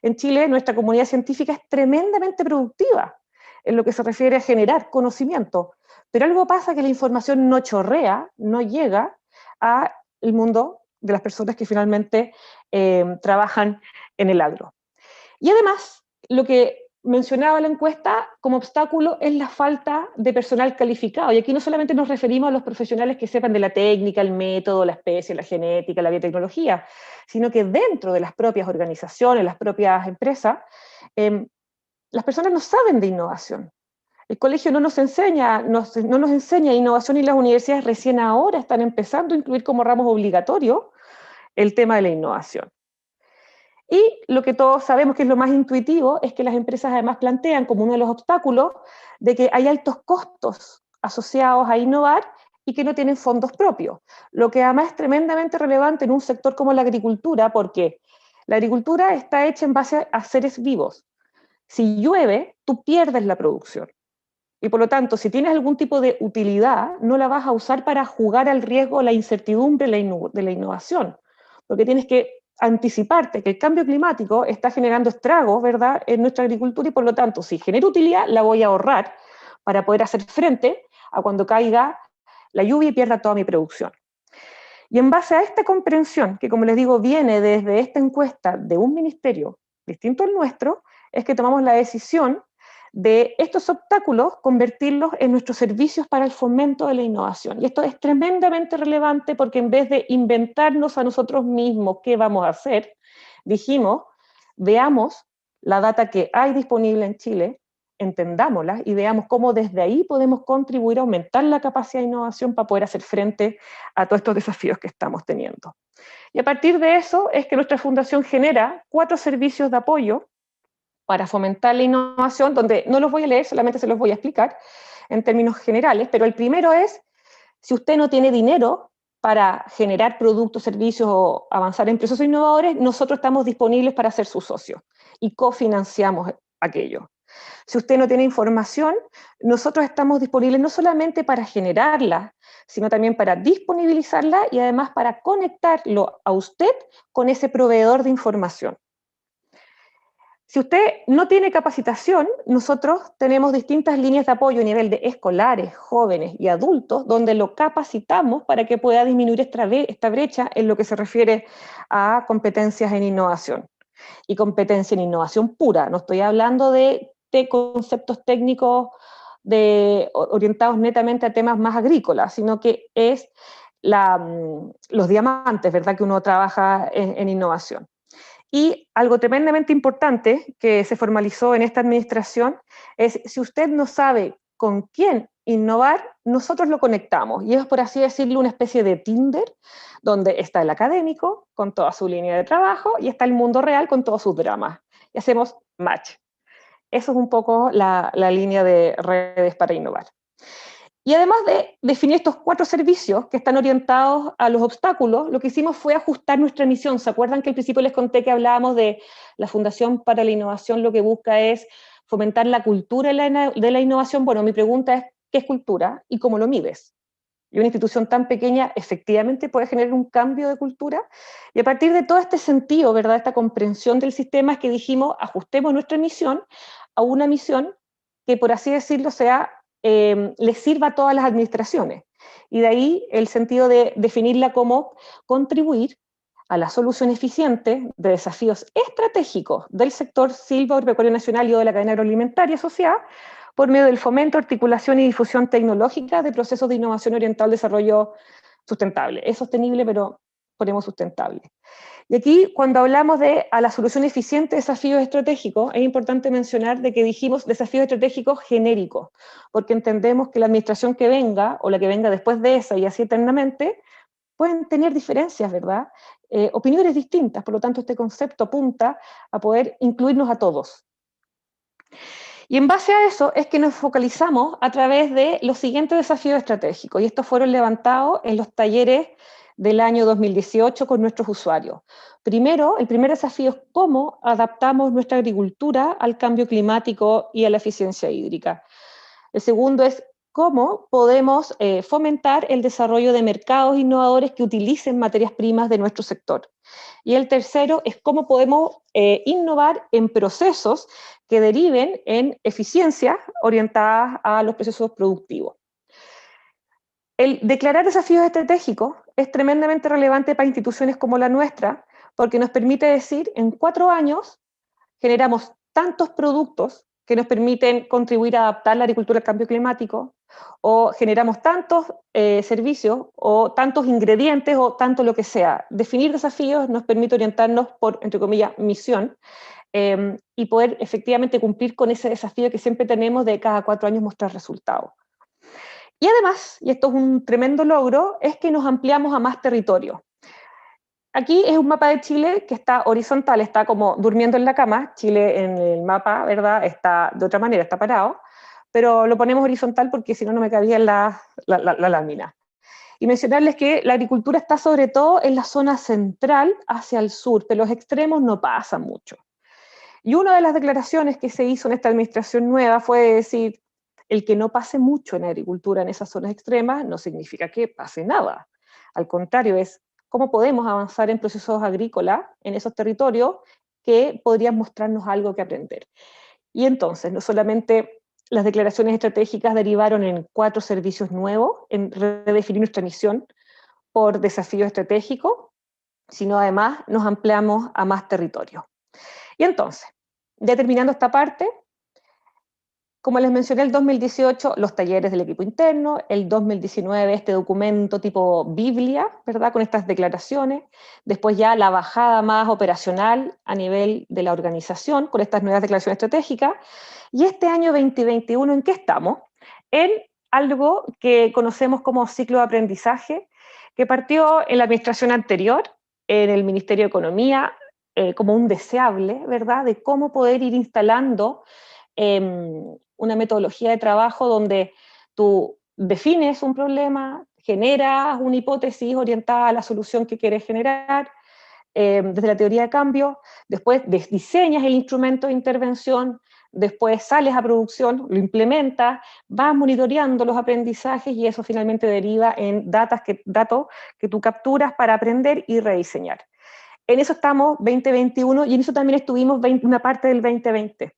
en Chile, nuestra comunidad científica es tremendamente productiva en lo que se refiere a generar conocimiento. Pero algo pasa que la información no chorrea, no llega al mundo de las personas que finalmente trabajan en el agro. Y además, lo que mencionaba la encuesta como obstáculo es la falta de personal calificado. Y aquí no solamente nos referimos a los profesionales que sepan de la técnica, el método, la especie, la genética, la biotecnología, sino que dentro de las propias organizaciones, las propias empresas, las personas no saben de innovación. El colegio no nos enseña innovación y las universidades recién ahora están empezando a incluir como ramos obligatorios el tema de la innovación. Y lo que todos sabemos que es lo más intuitivo es que las empresas además plantean como uno de los obstáculos de que hay altos costos asociados a innovar y que no tienen fondos propios, lo que además es tremendamente relevante en un sector como la agricultura, porque la agricultura está hecha en base a seres vivos. Si llueve, tú pierdes la producción. Y por lo tanto, si tienes algún tipo de utilidad, no la vas a usar para jugar al riesgo, la incertidumbre de la innovación, porque tienes que anticiparte que el cambio climático está generando estragos, ¿verdad?, en nuestra agricultura y por lo tanto, si genera utilidad, la voy a ahorrar para poder hacer frente a cuando caiga la lluvia y pierda toda mi producción. Y en base a esta comprensión, que como les digo, viene desde esta encuesta de un ministerio distinto al nuestro, es que tomamos la decisión de estos obstáculos convertirlos en nuestros servicios para el fomento de la innovación. Y esto es tremendamente relevante porque en vez de inventarnos a nosotros mismos qué vamos a hacer, dijimos, veamos la data que hay disponible en Chile, entendámosla y veamos cómo desde ahí podemos contribuir a aumentar la capacidad de innovación para poder hacer frente a todos estos desafíos que estamos teniendo. Y a partir de eso es que nuestra fundación genera 4 servicios de apoyo para fomentar la innovación, donde no los voy a leer, solamente se los voy a explicar en términos generales, pero el primero es, si usted no tiene dinero para generar productos, servicios o avanzar en procesos innovadores, nosotros estamos disponibles para ser su socio y cofinanciamos aquello. Si usted no tiene información, nosotros estamos disponibles no solamente para generarla, sino también para disponibilizarla y además para conectarlo a usted con ese proveedor de información. Si usted no tiene capacitación, nosotros tenemos distintas líneas de apoyo a nivel de escolares, jóvenes y adultos, donde lo capacitamos para que pueda disminuir esta brecha en lo que se refiere a competencias en innovación. Y competencia en innovación pura, no estoy hablando de conceptos técnicos orientados netamente a temas más agrícolas, sino que es los diamantes, ¿verdad?, que uno trabaja en innovación. Y algo tremendamente importante que se formalizó en esta administración es, si usted no sabe con quién innovar, nosotros lo conectamos. Y es, por así decirlo, una especie de Tinder, donde está el académico con toda su línea de trabajo y está el mundo real con todos sus dramas. Y hacemos match. Eso es un poco la línea de redes para innovar. Y además de definir estos 4 servicios que están orientados a los obstáculos, lo que hicimos fue ajustar nuestra misión. ¿Se acuerdan que al principio les conté que hablábamos de la Fundación para la Innovación? Lo que busca es fomentar la cultura de la innovación. Bueno, mi pregunta es, ¿qué es cultura y cómo lo mides? Y una institución tan pequeña efectivamente puede generar un cambio de cultura. Y a partir de todo este sentido, ¿verdad?, esta comprensión del sistema, es que dijimos, ajustemos nuestra misión a una misión que, por así decirlo, les sirva a todas las administraciones. Y de ahí el sentido de definirla como contribuir a la solución eficiente de desafíos estratégicos del sector silvopecuario nacional y o de la cadena agroalimentaria asociada, por medio del fomento, articulación y difusión tecnológica de procesos de innovación orientada al desarrollo sustentable. Es sostenible, pero ponemos sustentable. Y aquí, cuando hablamos de a la solución eficiente de desafíos estratégicos, es importante mencionar de que dijimos desafíos estratégicos genéricos, porque entendemos que la administración que venga, o la que venga después de esa y así eternamente, pueden tener diferencias, ¿verdad? Opiniones distintas, por lo tanto este concepto apunta a poder incluirnos a todos. Y en base a eso es que nos focalizamos a través de los siguientes desafíos estratégicos, y estos fueron levantados en los talleres del año 2018 con nuestros usuarios. Primero, el primer desafío es cómo adaptamos nuestra agricultura al cambio climático y a la eficiencia hídrica. El segundo es cómo podemos fomentar el desarrollo de mercados innovadores que utilicen materias primas de nuestro sector. Y el tercero es cómo podemos innovar en procesos que deriven en eficiencia orientadas a los procesos productivos. El declarar desafíos estratégicos es tremendamente relevante para instituciones como la nuestra, porque nos permite decir, en 4 años generamos tantos productos que nos permiten contribuir a adaptar la agricultura al cambio climático, o generamos tantos servicios, o tantos ingredientes, o tanto lo que sea. Definir desafíos nos permite orientarnos por, entre comillas, misión, y poder efectivamente cumplir con ese desafío que siempre tenemos de cada 4 años mostrar resultados. Y además, y esto es un tremendo logro, es que nos ampliamos a más territorio. Aquí es un mapa de Chile que está horizontal, está como durmiendo en la cama. Chile en el mapa, ¿verdad?, está de otra manera, está parado, pero lo ponemos horizontal porque si no, no me cabía en la lámina. Y mencionarles que la agricultura está sobre todo en la zona central hacia el sur, de los extremos no pasa mucho. Y una de las declaraciones que se hizo en esta administración nueva fue decir, el que no pase mucho en agricultura en esas zonas extremas no significa que pase nada. Al contrario, es cómo podemos avanzar en procesos agrícolas en esos territorios que podrían mostrarnos algo que aprender. Y entonces, no solamente las declaraciones estratégicas derivaron en 4 servicios nuevos, en redefinir nuestra misión por desafío estratégico, sino además nos ampliamos a más territorios. Y entonces, Ya terminando esta parte, como les mencioné, el 2018, los talleres del equipo interno, el 2019, este documento tipo Biblia, ¿verdad? Con estas declaraciones, después ya la bajada más operacional a nivel de la organización, con estas nuevas declaraciones estratégicas, y este año 2021, ¿en qué estamos? En algo que conocemos como ciclo de aprendizaje, que partió en la administración anterior, en el Ministerio de Economía, como un deseable, ¿verdad?, de cómo poder ir instalando una metodología de trabajo donde tú defines un problema, generas una hipótesis orientada a la solución que quieres generar, desde la teoría de cambio, después diseñas el instrumento de intervención, después sales a producción, lo implementas, vas monitoreando los aprendizajes y eso finalmente deriva en datos que tú capturas para aprender y rediseñar. En eso estamos 2021 y en eso también estuvimos una parte del 2020.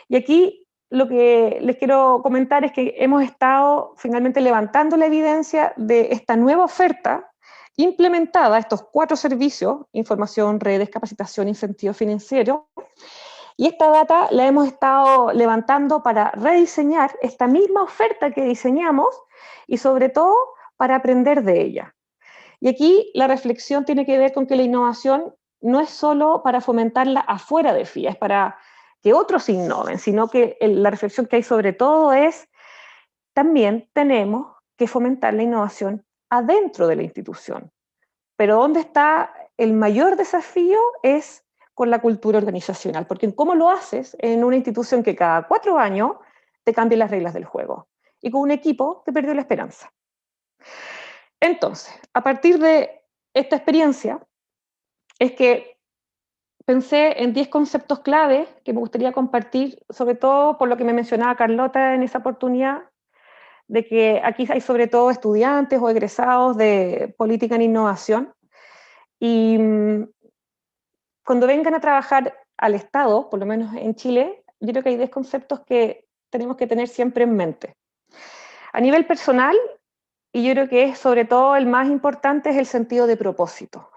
Y aquí lo que les quiero comentar es que hemos estado finalmente levantando la evidencia de esta nueva oferta implementada, estos 4 servicios, información, redes, capacitación, incentivo financiero, y esta data la hemos estado levantando para rediseñar esta misma oferta que diseñamos y sobre todo para aprender de ella. Y aquí la reflexión tiene que ver con que la innovación no es solo para fomentarla afuera de FIA, es para que otros innoven, sino que la reflexión que hay sobre todo es, también tenemos que fomentar la innovación adentro de la institución. Pero ¿dónde está el mayor desafío? Es con la cultura organizacional, porque ¿cómo lo haces en una institución que cada 4 años te cambia las reglas del juego? Y con un equipo que perdió la esperanza. Entonces, a partir de esta experiencia, es que pensé en 10 conceptos clave que me gustaría compartir, sobre todo por lo que me mencionaba Carlota en esa oportunidad, de que aquí hay sobre todo estudiantes o egresados de política en innovación, y cuando vengan a trabajar al Estado, por lo menos en Chile, yo creo que hay 10 conceptos que tenemos que tener siempre en mente. A nivel personal, y yo creo que es sobre todo el más importante, es el sentido de propósito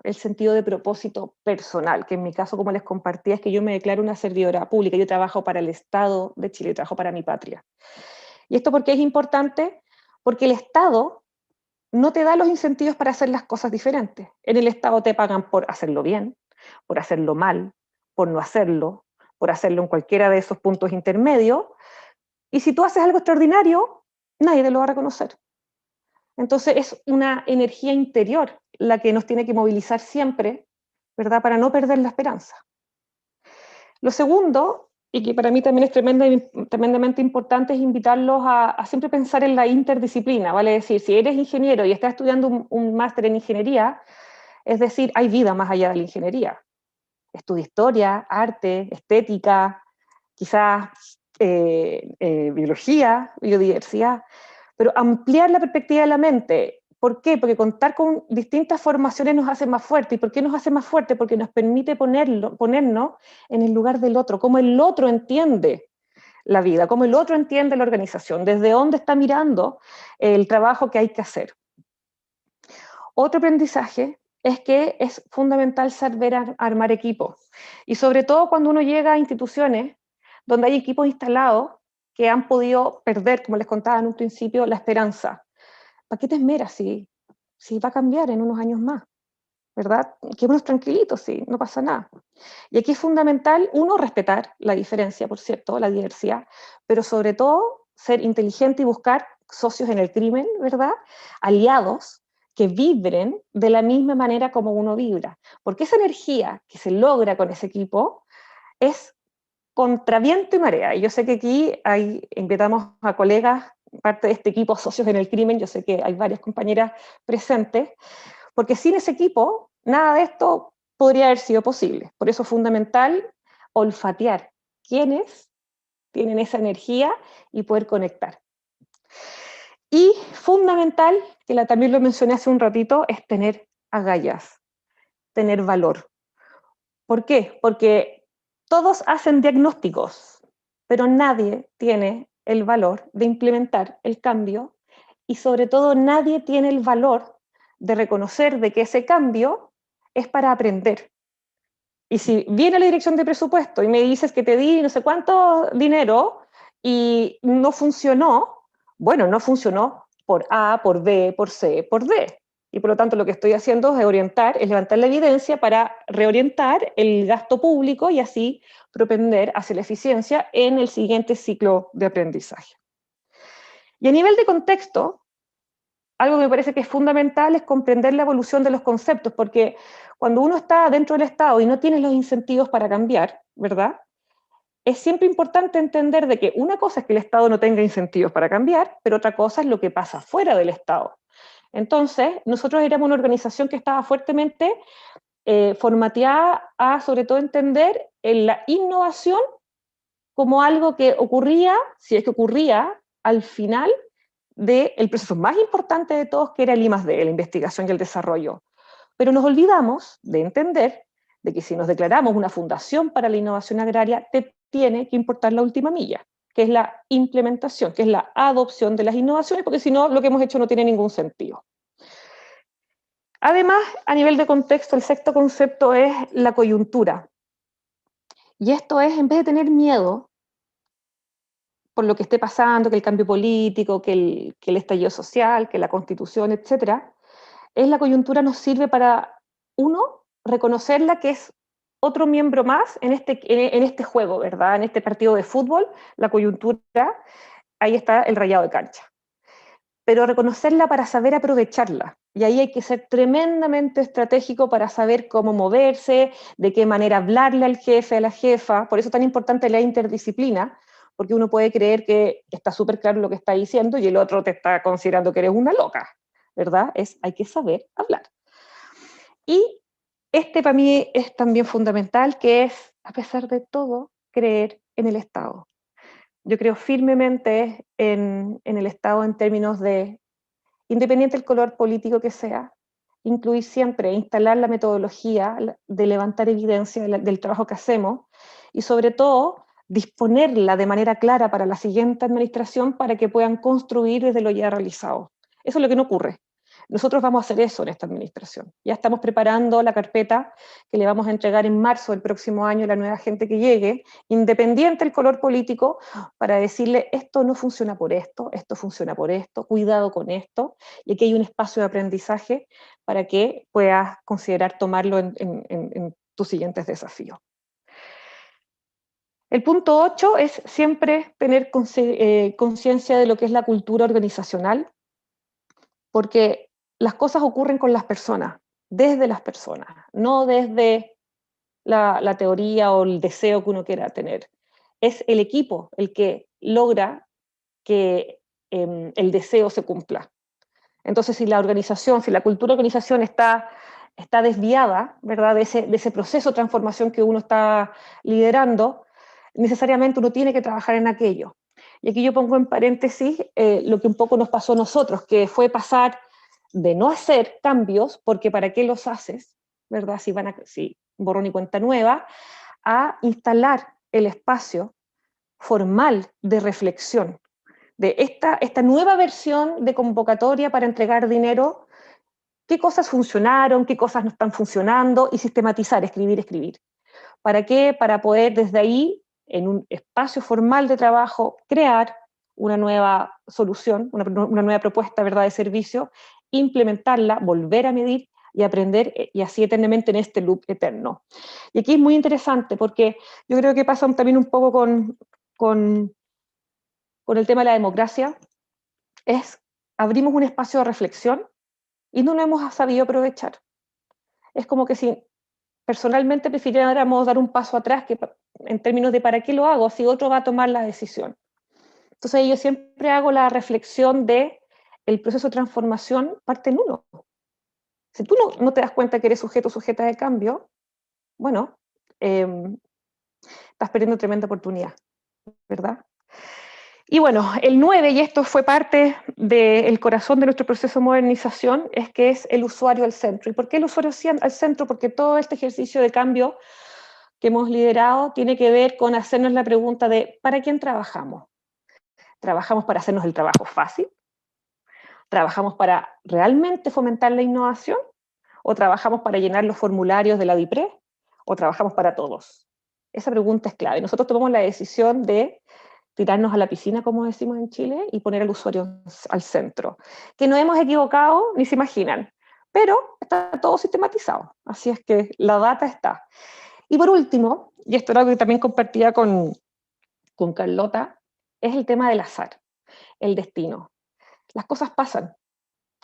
personal, que en mi caso, como les compartía, es que yo me declaro una servidora pública, yo trabajo para el Estado de Chile, trabajo para mi patria. ¿Y esto por qué es importante? Porque el Estado no te da los incentivos para hacer las cosas diferentes. En el Estado te pagan por hacerlo bien, por hacerlo mal, por no hacerlo, por hacerlo en cualquiera de esos puntos intermedios, y si tú haces algo extraordinario, nadie te lo va a reconocer. Entonces es una energía interior la que nos tiene que movilizar siempre, ¿verdad?, para no perder la esperanza. Lo segundo, y que para mí también es tremendamente importante, es invitarlos a siempre pensar en la interdisciplina, ¿vale? Es decir, si eres ingeniero y estás estudiando un máster en ingeniería, es decir, hay vida más allá de la ingeniería. Estudia historia, arte, estética, quizás biología, biodiversidad, pero ampliar la perspectiva de la mente. ¿Por qué? Porque contar con distintas formaciones nos hace más fuertes. ¿Y por qué nos hace más fuertes? Porque nos permite ponernos en el lugar del otro, cómo el otro entiende la vida, cómo el otro entiende la organización, desde dónde está mirando el trabajo que hay que hacer. Otro aprendizaje es que es fundamental saber armar equipos. Y sobre todo cuando uno llega a instituciones donde hay equipos instalados que han podido perder, como les contaba en un principio, la esperanza. ¿Para qué te esmeras si va a cambiar en unos años más? ¿Verdad? Quedémonos tranquilitos, sí, no pasa nada. Y aquí es fundamental, uno, respetar la diferencia, por cierto, la diversidad, pero sobre todo ser inteligente y buscar socios en el crimen, ¿verdad? Aliados que vibren de la misma manera como uno vibra. Porque esa energía que se logra con ese equipo es contra viento y marea. Y yo sé que aquí invitamos a colegas, parte de este equipo Socios en el Crimen, yo sé que hay varias compañeras presentes, porque sin ese equipo, nada de esto podría haber sido posible. Por eso es fundamental olfatear quiénes tienen esa energía y poder conectar. Y fundamental, que también lo mencioné hace un ratito, es tener agallas, tener valor. ¿Por qué? Porque todos hacen diagnósticos, pero nadie tiene el valor de implementar el cambio y sobre todo nadie tiene el valor de reconocer de que ese cambio es para aprender. Y si viene la dirección de presupuesto y me dices que te di no sé cuánto dinero y no funcionó, bueno, no funcionó por A, por B, por C, por D. Y por lo tanto lo que estoy haciendo es levantar la evidencia para reorientar el gasto público y así propender hacia la eficiencia en el siguiente ciclo de aprendizaje. Y a nivel de contexto, algo que me parece que es fundamental es comprender la evolución de los conceptos, porque cuando uno está dentro del Estado y no tiene los incentivos para cambiar, ¿verdad? Es siempre importante entender de que una cosa es que el Estado no tenga incentivos para cambiar, pero otra cosa es lo que pasa fuera del Estado. Entonces, nosotros éramos una organización que estaba fuertemente formateada a, sobre todo, entender la innovación como algo que ocurría, si es que ocurría, al final del proceso más importante de todos, que era el I+D, la investigación y el desarrollo. Pero nos olvidamos de entender de que si nos declaramos una fundación para la innovación agraria, te tiene que importar la última milla, que es la implementación, que es la adopción de las innovaciones, porque si no, lo que hemos hecho no tiene ningún sentido. Además, a nivel de contexto, el sexto concepto es la coyuntura. Y esto es, en vez de tener miedo por lo que esté pasando, que el cambio político, que el estallido social, que la constitución, etcétera, es la coyuntura nos sirve para, uno, reconocerla que es otro miembro más en este juego, ¿verdad? En este partido de fútbol, la coyuntura, ahí está el rayado de cancha. Pero reconocerla para saber aprovecharla. Y ahí hay que ser tremendamente estratégico para saber cómo moverse, de qué manera hablarle al jefe, a la jefa. Por eso es tan importante la interdisciplina, porque uno puede creer que está súper claro lo que está diciendo y el otro te está considerando que eres una loca, ¿verdad? Hay que saber hablar. Y para mí es también fundamental, que es, a pesar de todo, creer en el Estado. Yo creo firmemente en el Estado en términos de, independiente del color político que sea, incluir siempre, instalar la metodología de levantar evidencia del trabajo que hacemos y sobre todo disponerla de manera clara para la siguiente administración para que puedan construir desde lo ya realizado. Eso es lo que no ocurre. Nosotros vamos a hacer eso en esta administración. Ya estamos preparando la carpeta que le vamos a entregar en marzo del próximo año a la nueva gente que llegue, independiente del color político, para decirle esto no funciona por esto funciona por esto, cuidado con esto, y aquí hay un espacio de aprendizaje para que puedas considerar tomarlo en tus siguientes desafíos. El punto 8 es siempre tener conciencia de lo que es la cultura organizacional, porque las cosas ocurren con las personas, desde las personas, no desde la teoría o el deseo que uno quiera tener. Es el equipo el que logra que el deseo se cumpla. Entonces, si la organización, si la cultura de organización está desviada, ¿verdad?, de ese proceso de transformación que uno está liderando, necesariamente uno tiene que trabajar en aquello. Y aquí yo pongo en paréntesis lo que un poco nos pasó a nosotros, que fue pasar de no hacer cambios, porque ¿para qué los haces?, ¿verdad?, si borrón y cuenta nueva, a instalar el espacio formal de reflexión, de esta nueva versión de convocatoria para entregar dinero, qué cosas funcionaron, qué cosas no están funcionando, y sistematizar, escribir. ¿Para qué? Para poder desde ahí, en un espacio formal de trabajo, crear una nueva solución, una nueva propuesta, ¿verdad?, de servicio, implementarla, volver a medir y aprender, y así eternamente en este loop eterno. Y aquí es muy interesante porque yo creo que pasa también un poco con el tema de la democracia, abrimos un espacio de reflexión y no lo hemos sabido aprovechar. Es como que si personalmente prefiriéramos dar un paso atrás en términos de ¿para qué lo hago si otro va a tomar la decisión? Entonces yo siempre hago la reflexión de el proceso de transformación parte en uno. Si tú no te das cuenta que eres sujeto o sujeta de cambio, bueno, estás perdiendo tremenda oportunidad, ¿verdad? Y bueno, el 9, y esto fue parte del corazón de nuestro proceso de modernización, es que es el usuario al centro. ¿Y por qué el usuario al centro? Porque todo este ejercicio de cambio que hemos liderado tiene que ver con hacernos la pregunta de ¿para quién trabajamos? ¿Trabajamos para hacernos el trabajo fácil? ¿Trabajamos para realmente fomentar la innovación? ¿O trabajamos para llenar los formularios de la DIPRE? ¿O trabajamos para todos? Esa pregunta es clave. Nosotros tomamos la decisión de tirarnos a la piscina, como decimos en Chile, y poner al usuario al centro. Que no hemos equivocado, ni se imaginan, pero está todo sistematizado, así es que la data está. Y por último, y esto era algo que también compartía con Carlota, es el tema del azar, el destino. Las cosas pasan.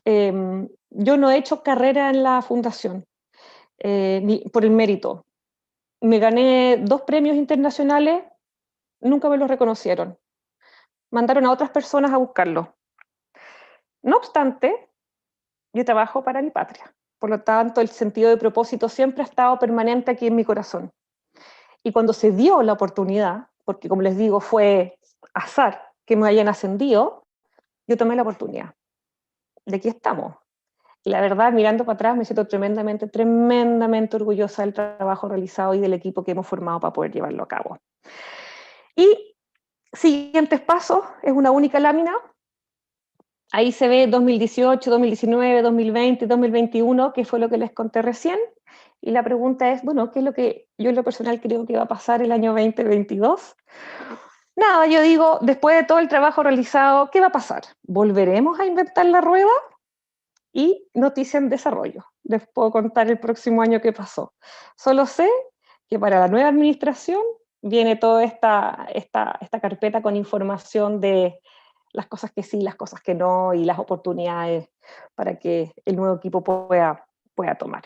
Yo no he hecho carrera en la fundación, ni por el mérito. Me gané 2 premios internacionales, nunca me los reconocieron. Mandaron a otras personas a buscarlo. No obstante, yo trabajo para mi patria. Por lo tanto, el sentido de propósito siempre ha estado permanente aquí en mi corazón. Y cuando se dio la oportunidad, porque como les digo, fue azar que me hayan ascendido, yo tomé la oportunidad. Y aquí estamos. Y la verdad, mirando para atrás, me siento tremendamente orgullosa del trabajo realizado y del equipo que hemos formado para poder llevarlo a cabo. Y siguientes pasos, es una única lámina. Ahí se ve 2018, 2019, 2020, 2021, que fue lo que les conté recién. Y la pregunta es, bueno, ¿qué es lo que yo en lo personal creo que va a pasar el año 2022? Nada, yo digo, después de todo el trabajo realizado, ¿qué va a pasar? ¿Volveremos a inventar la rueda? Y noticia en desarrollo. Les puedo contar el próximo año qué pasó. Solo sé que para la nueva administración viene toda esta carpeta con información de las cosas que sí, las cosas que no y las oportunidades para que el nuevo equipo pueda tomar.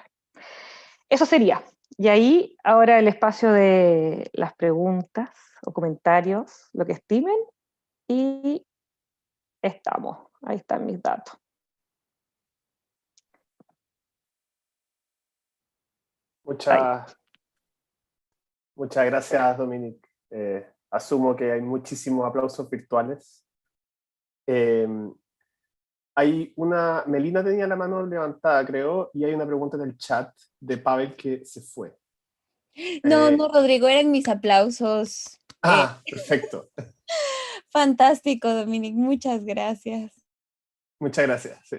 Eso sería. Y ahí ahora el espacio de las preguntas o comentarios, lo que estimen, y estamos. Ahí están mis datos. Muchas gracias, Dominique. Asumo que hay muchísimos aplausos virtuales. Hay una, Melina tenía la mano levantada, creo, y hay una pregunta en el chat de Pavel que se fue. No, Rodrigo, eran mis aplausos. Perfecto. Fantástico, Dominique, muchas gracias. Muchas gracias, sí.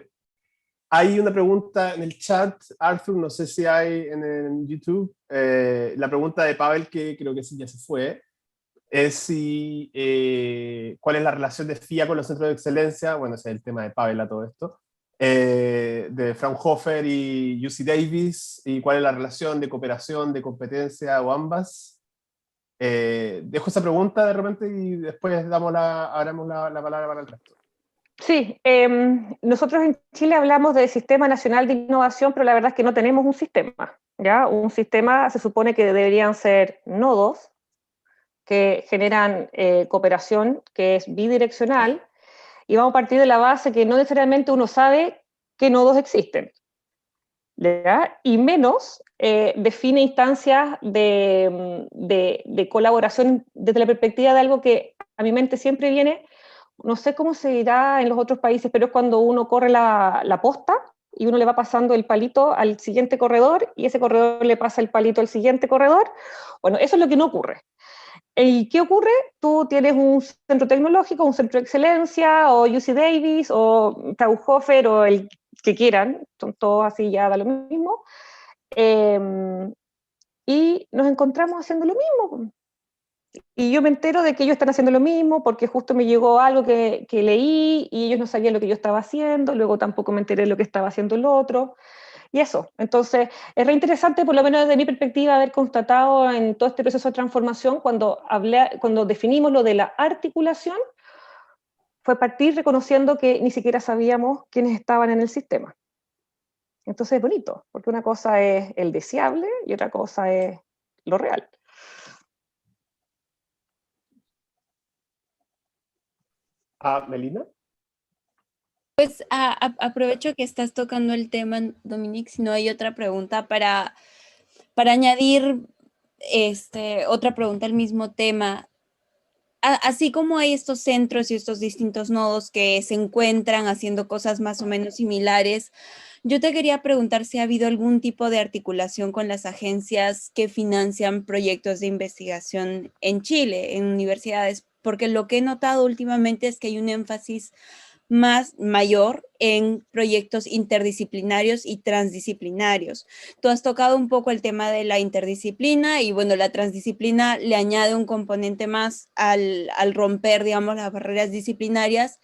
Hay una pregunta en el chat, Arthur, no sé si hay en YouTube, la pregunta de Pavel, que creo que ya se fue, es si, cuál es la relación de FIA con los centros de excelencia, bueno, ese es el tema de Pavel a todo esto, de Fraunhofer y UC Davis, y cuál es la relación de cooperación, de competencia o ambas. Dejo esa pregunta de repente y después haremos la palabra para el resto. Sí, nosotros en Chile hablamos del Sistema Nacional de Innovación, pero la verdad es que no tenemos un sistema, ¿ya? Un sistema se supone que deberían ser nodos que generan cooperación, que es bidireccional, y vamos a partir de la base que no necesariamente uno sabe qué nodos existen, ¿ya? Y menos define instancias de colaboración desde la perspectiva de algo que a mi mente siempre viene. No sé cómo se dirá en los otros países, pero es cuando uno corre la posta y uno le va pasando el palito al siguiente corredor y ese corredor le pasa el palito al siguiente corredor. Bueno, eso es lo que no ocurre. ¿Y qué ocurre? Tú tienes un centro tecnológico, un centro de excelencia, o UC Davis, o Fraunhofer, o el que quieran, son todos así, ya da lo mismo, y nos encontramos haciendo lo mismo. Y yo me entero de que ellos están haciendo lo mismo porque justo me llegó algo que leí y ellos no sabían lo que yo estaba haciendo, luego tampoco me enteré de lo que estaba haciendo el otro, y eso. Entonces, es re interesante, por lo menos desde mi perspectiva, haber constatado en todo este proceso de transformación, cuando definimos lo de la articulación, fue partir reconociendo que ni siquiera sabíamos quiénes estaban en el sistema. Entonces es bonito, porque una cosa es el deseable y otra cosa es lo real. ¿Melina? Pues aprovecho que estás tocando el tema, Dominique, si no hay otra pregunta para añadir otra pregunta al mismo tema. Así como hay estos centros y estos distintos nodos que se encuentran haciendo cosas más o menos similares, yo te quería preguntar si ha habido algún tipo de articulación con las agencias que financian proyectos de investigación en Chile, en universidades, porque lo que he notado últimamente es que hay un énfasis mayor en proyectos interdisciplinarios y transdisciplinarios. Tú has tocado un poco el tema de la interdisciplina y bueno, la transdisciplina le añade un componente más al romper, digamos, las barreras disciplinarias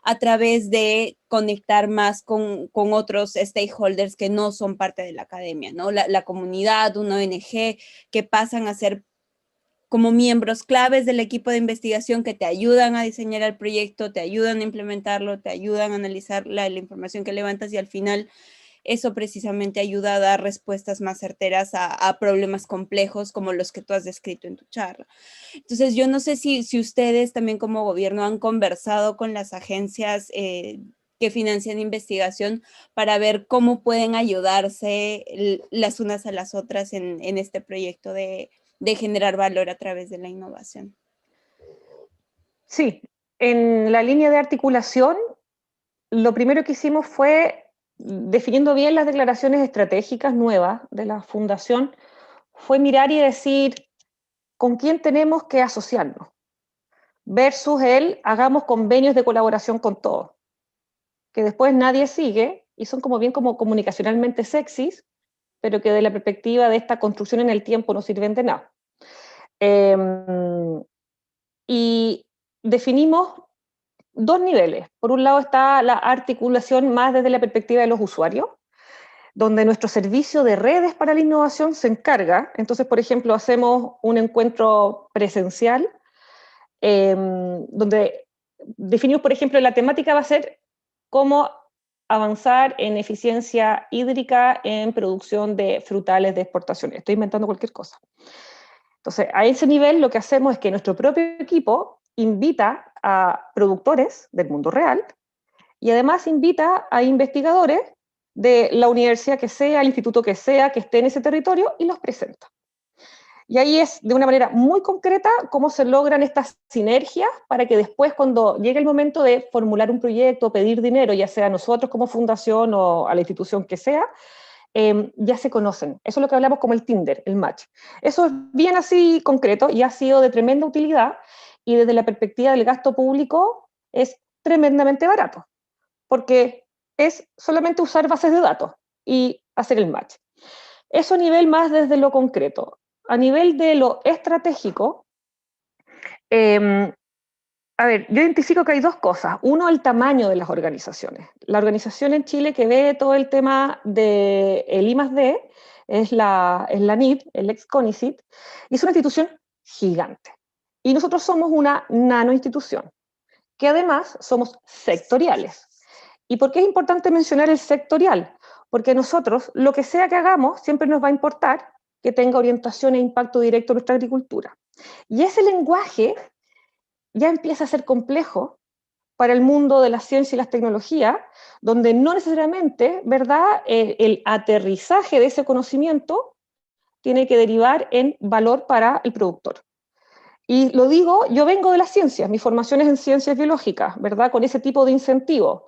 a través de conectar más con otros stakeholders que no son parte de la academia, ¿no? La comunidad, una ONG, que pasan a ser como miembros claves del equipo de investigación que te ayudan a diseñar el proyecto, te ayudan a implementarlo, te ayudan a analizar la información que levantas y al final eso precisamente ayuda a dar respuestas más certeras a problemas complejos como los que tú has descrito en tu charla. Entonces, yo no sé si ustedes también como gobierno han conversado con las agencias que financian investigación para ver cómo pueden ayudarse las unas a las otras en este proyecto de generar valor a través de la innovación. Sí, en la línea de articulación, lo primero que hicimos fue, definiendo bien las declaraciones estratégicas nuevas de la fundación, fue mirar y decir con quién tenemos que asociarnos, versus hagamos convenios de colaboración con todos, que después nadie sigue y son como bien como comunicacionalmente sexys, pero que de la perspectiva de esta construcción en el tiempo no sirven de nada. Y definimos dos niveles. Por un lado está la articulación más desde la perspectiva de los usuarios, donde nuestro servicio de redes para la innovación se encarga. Entonces, por ejemplo, hacemos un encuentro presencial, donde definimos, por ejemplo, la temática va a ser cómo avanzar en eficiencia hídrica en producción de frutales de exportación. Estoy inventando cualquier cosa. Entonces, a ese nivel lo que hacemos es que nuestro propio equipo invita a productores del mundo real y además invita a investigadores de la universidad que sea, el instituto que sea, que esté en ese territorio y los presenta. Y ahí es de una manera muy concreta cómo se logran estas sinergias para que después cuando llegue el momento de formular un proyecto, pedir dinero, ya sea a nosotros como fundación o a la institución que sea, ya se conocen. Eso es lo que hablamos como el Tinder, el match. Eso es bien así concreto y ha sido de tremenda utilidad y desde la perspectiva del gasto público es tremendamente barato, porque es solamente usar bases de datos y hacer el match. Eso a nivel más desde lo concreto. A nivel de lo estratégico, a ver, yo identifico que hay dos cosas. Uno, el tamaño de las organizaciones. La organización en Chile que ve todo el tema del I+D es la NID, el ex CONICYT, y es una institución gigante. Y nosotros somos una nano institución, que además somos sectoriales. ¿Y por qué es importante mencionar el sectorial? Porque nosotros, lo que sea que hagamos, siempre nos va a importar que tenga orientación e impacto directo en nuestra agricultura. Y ese lenguaje ya empieza a ser complejo para el mundo de la ciencia y las tecnologías, donde no necesariamente, ¿verdad?, el aterrizaje de ese conocimiento tiene que derivar en valor para el productor. Y lo digo, yo vengo de las ciencias, mi formación es en ciencias biológicas, ¿verdad?, con ese tipo de incentivos.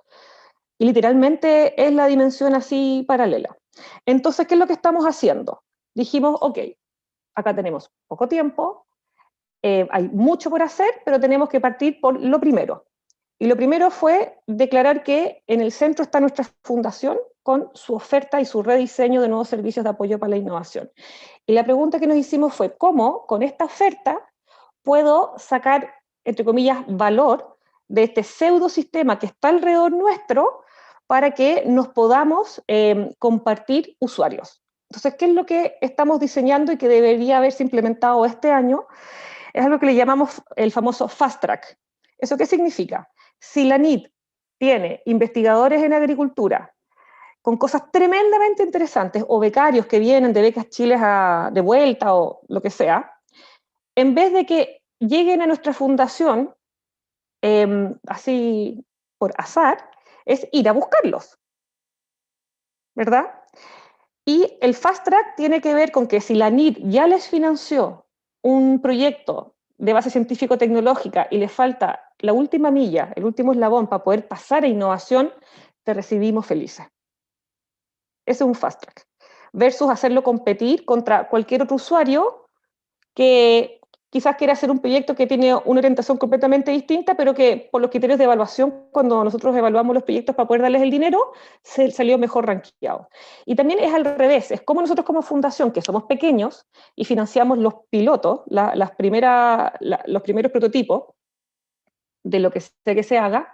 Y literalmente es la dimensión así paralela. Entonces, ¿qué es lo que estamos haciendo? Dijimos, ok, acá tenemos poco tiempo, hay mucho por hacer, pero tenemos que partir por lo primero. Y lo primero fue declarar que en el centro está nuestra fundación con su oferta y su rediseño de nuevos servicios de apoyo para la innovación. Y la pregunta que nos hicimos fue, ¿cómo con esta oferta puedo sacar, entre comillas, valor de este pseudosistema que está alrededor nuestro para que nos podamos compartir usuarios? Entonces, ¿qué es lo que estamos diseñando y que debería haberse implementado este año? Es algo que le llamamos el famoso Fast Track. ¿Eso qué significa? Si la NID tiene investigadores en agricultura con cosas tremendamente interesantes o becarios que vienen de Becas Chile de vuelta o lo que sea, en vez de que lleguen a nuestra fundación así por azar, es ir a buscarlos, ¿verdad? Y el Fast Track tiene que ver con que si la NID ya les financió un proyecto de base científico-tecnológica y le falta la última milla, el último eslabón para poder pasar a innovación, te recibimos felices. Ese es un fast track. Versus hacerlo competir contra cualquier otro usuario que quizás quiere hacer un proyecto que tiene una orientación completamente distinta, pero que por los criterios de evaluación, cuando nosotros evaluamos los proyectos para poder darles el dinero, se salió mejor rankeado. Y también es al revés, es como nosotros como fundación, que somos pequeños y financiamos los pilotos, los primeros prototipos de lo que sea que se haga,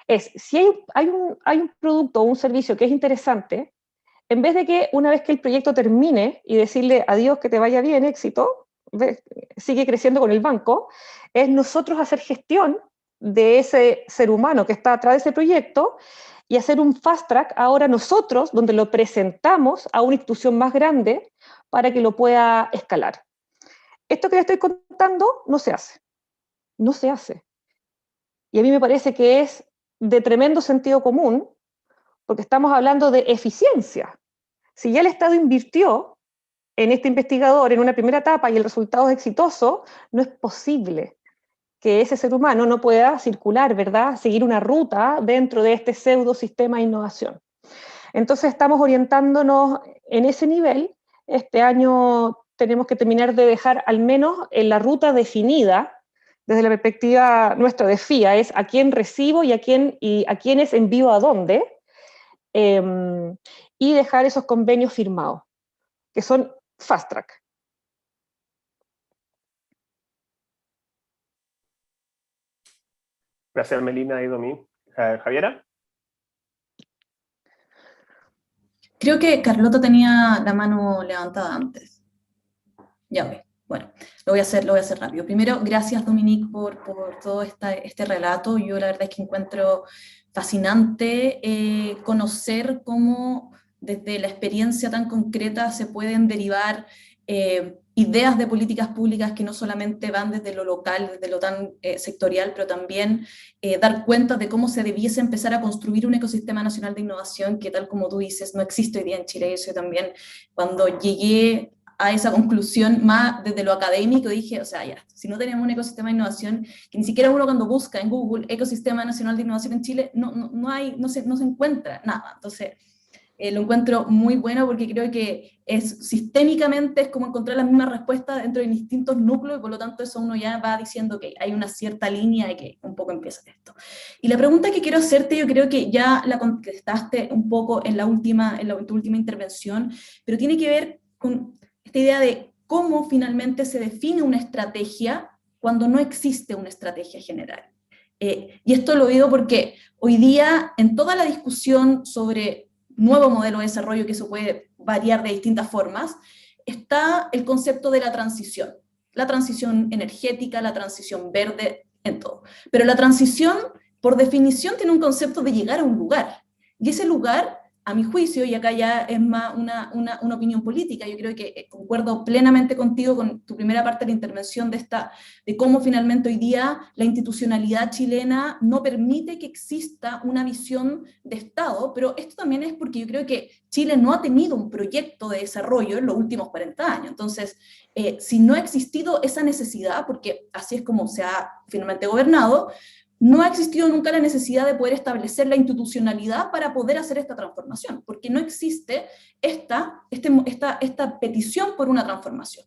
es si hay un producto o un servicio que es interesante, en vez de que una vez que el proyecto termine y decirle adiós, que te vaya bien, éxito, sigue creciendo con el banco, es nosotros hacer gestión de ese ser humano que está atrás de ese proyecto y hacer un fast track ahora nosotros, donde lo presentamos a una institución más grande para que lo pueda escalar. Esto que le estoy contando no se hace. No se hace. Y a mí me parece que es de tremendo sentido común, porque estamos hablando de eficiencia. Si ya el Estado invirtió en este investigador en una primera etapa y el resultado es exitoso, no es posible que ese ser humano no pueda circular, ¿verdad? Seguir una ruta dentro de este pseudo sistema de innovación. Entonces estamos orientándonos en ese nivel. Este año tenemos que terminar de dejar al menos en la ruta definida, desde la perspectiva nuestra de FIA, es a quién recibo y a quiénes envío a dónde, y dejar esos convenios firmados, que son fast track. Gracias, Melina y Domi. Javiera. Creo que Carlota tenía la mano levantada antes. Ya voy. Bueno, lo voy a hacer rápido. Primero, gracias, Dominique, por todo este relato. Yo la verdad es que encuentro fascinante conocer cómo desde la experiencia tan concreta se pueden derivar ideas de políticas públicas que no solamente van desde lo local, desde lo tan sectorial, pero también dar cuenta de cómo se debiese empezar a construir un ecosistema nacional de innovación que, tal como tú dices, no existe hoy día en Chile. Eso también, cuando llegué a esa conclusión más desde lo académico, dije, o sea, ya, si no tenemos un ecosistema de innovación, que ni siquiera uno cuando busca en Google Ecosistema Nacional de Innovación en Chile, no se encuentra nada. Entonces, lo encuentro muy bueno porque creo que sistémicamente es como encontrar la misma respuesta dentro de distintos núcleos, y por lo tanto eso uno ya va diciendo que hay una cierta línea y que un poco empieza esto. Y la pregunta que quiero hacerte, yo creo que ya la contestaste un poco en tu última intervención, pero tiene que ver con esta idea de cómo finalmente se define una estrategia cuando no existe una estrategia general. Y esto lo digo porque hoy día en toda la discusión sobre nuevo modelo de desarrollo, que eso puede variar de distintas formas, está el concepto de la transición energética, la transición verde, en todo. Pero la transición, por definición, tiene un concepto de llegar a un lugar, y ese lugar, a mi juicio, y acá ya es más una opinión política, yo creo que concuerdo plenamente contigo con tu primera parte de la intervención de cómo finalmente hoy día la institucionalidad chilena no permite que exista una visión de Estado, pero esto también es porque yo creo que Chile no ha tenido un proyecto de desarrollo en los últimos 40 años, entonces si no ha existido esa necesidad, porque así es como se ha finalmente gobernado, no ha existido nunca la necesidad de poder establecer la institucionalidad para poder hacer esta transformación, porque no existe esta petición por una transformación.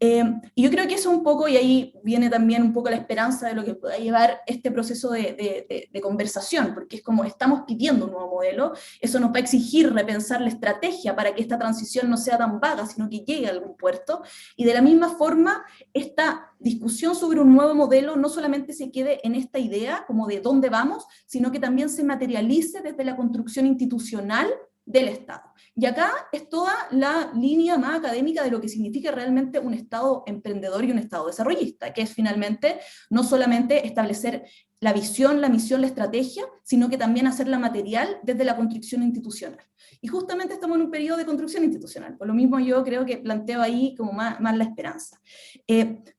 Y yo creo que eso un poco, y ahí viene también un poco la esperanza de lo que pueda llevar este proceso de conversación, porque es como estamos pidiendo un nuevo modelo, eso nos va a exigir repensar la estrategia para que esta transición no sea tan vaga, sino que llegue a algún puerto, y de la misma forma, esta discusión sobre un nuevo modelo no solamente se quede en esta idea como de dónde vamos, sino que también se materialice desde la construcción institucional del Estado. Y acá es toda la línea más académica de lo que significa realmente un Estado emprendedor y un Estado desarrollista, que es finalmente no solamente establecer la visión, la misión, la estrategia, sino que también hacerla material desde la construcción institucional. Y justamente estamos en un periodo de construcción institucional, por lo mismo yo creo que planteo ahí como más la esperanza.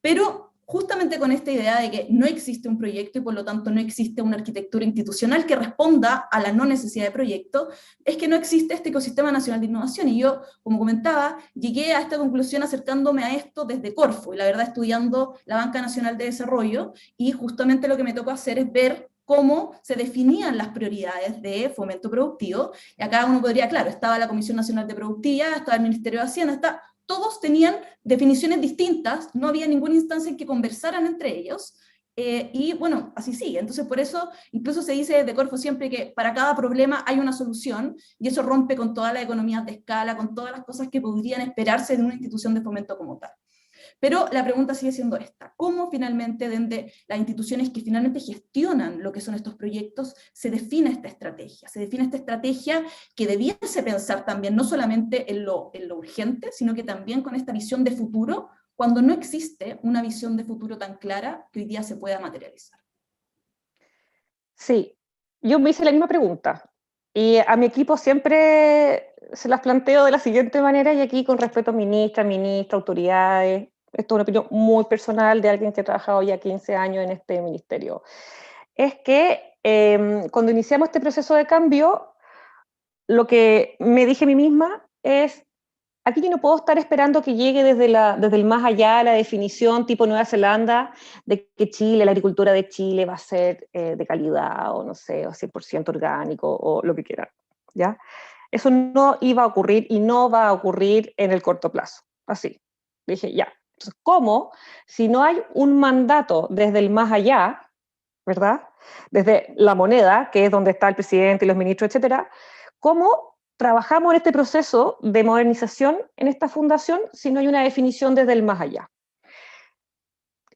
Pero justamente con esta idea de que no existe un proyecto y por lo tanto no existe una arquitectura institucional que responda a la no necesidad de proyecto, es que no existe este ecosistema nacional de innovación. Y yo, como comentaba, llegué a esta conclusión acercándome a esto desde Corfo, y la verdad estudiando la Banca Nacional de Desarrollo, y justamente lo que me tocó hacer es ver cómo se definían las prioridades de fomento productivo, y acá uno podría, claro, estaba la Comisión Nacional de Productividad, estaba el Ministerio de Hacienda, todos tenían definiciones distintas, no había ninguna instancia en que conversaran entre ellos, y bueno, así sigue. Entonces por eso incluso se dice desde Corfo siempre que para cada problema hay una solución, y eso rompe con todas las economías de escala, con todas las cosas que podrían esperarse de una institución de fomento como tal. Pero la pregunta sigue siendo esta: ¿cómo finalmente desde las instituciones que finalmente gestionan lo que son estos proyectos se define esta estrategia? Se define esta estrategia que debiese pensar también no solamente en lo urgente, sino que también con esta visión de futuro, cuando no existe una visión de futuro tan clara que hoy día se pueda materializar. Sí, yo me hice la misma pregunta y a mi equipo siempre se las planteo de la siguiente manera, y aquí con respeto a ministra, autoridades. Esto es una opinión muy personal de alguien que ha trabajado ya 15 años en este ministerio. Es que cuando iniciamos este proceso de cambio, lo que me dije a mí misma es: aquí yo no puedo estar esperando que llegue desde el más allá la definición tipo Nueva Zelanda de que Chile, la agricultura de Chile va a ser de calidad, o no sé, o 100% orgánico, o lo que quieran, ¿ya? Eso no iba a ocurrir y no va a ocurrir en el corto plazo. Así. Dije, ya. Entonces, ¿cómo? Si no hay un mandato desde el más allá, ¿verdad? Desde la moneda, que es donde está el presidente y los ministros, etcétera, ¿cómo trabajamos en este proceso de modernización en esta fundación si no hay una definición desde el más allá?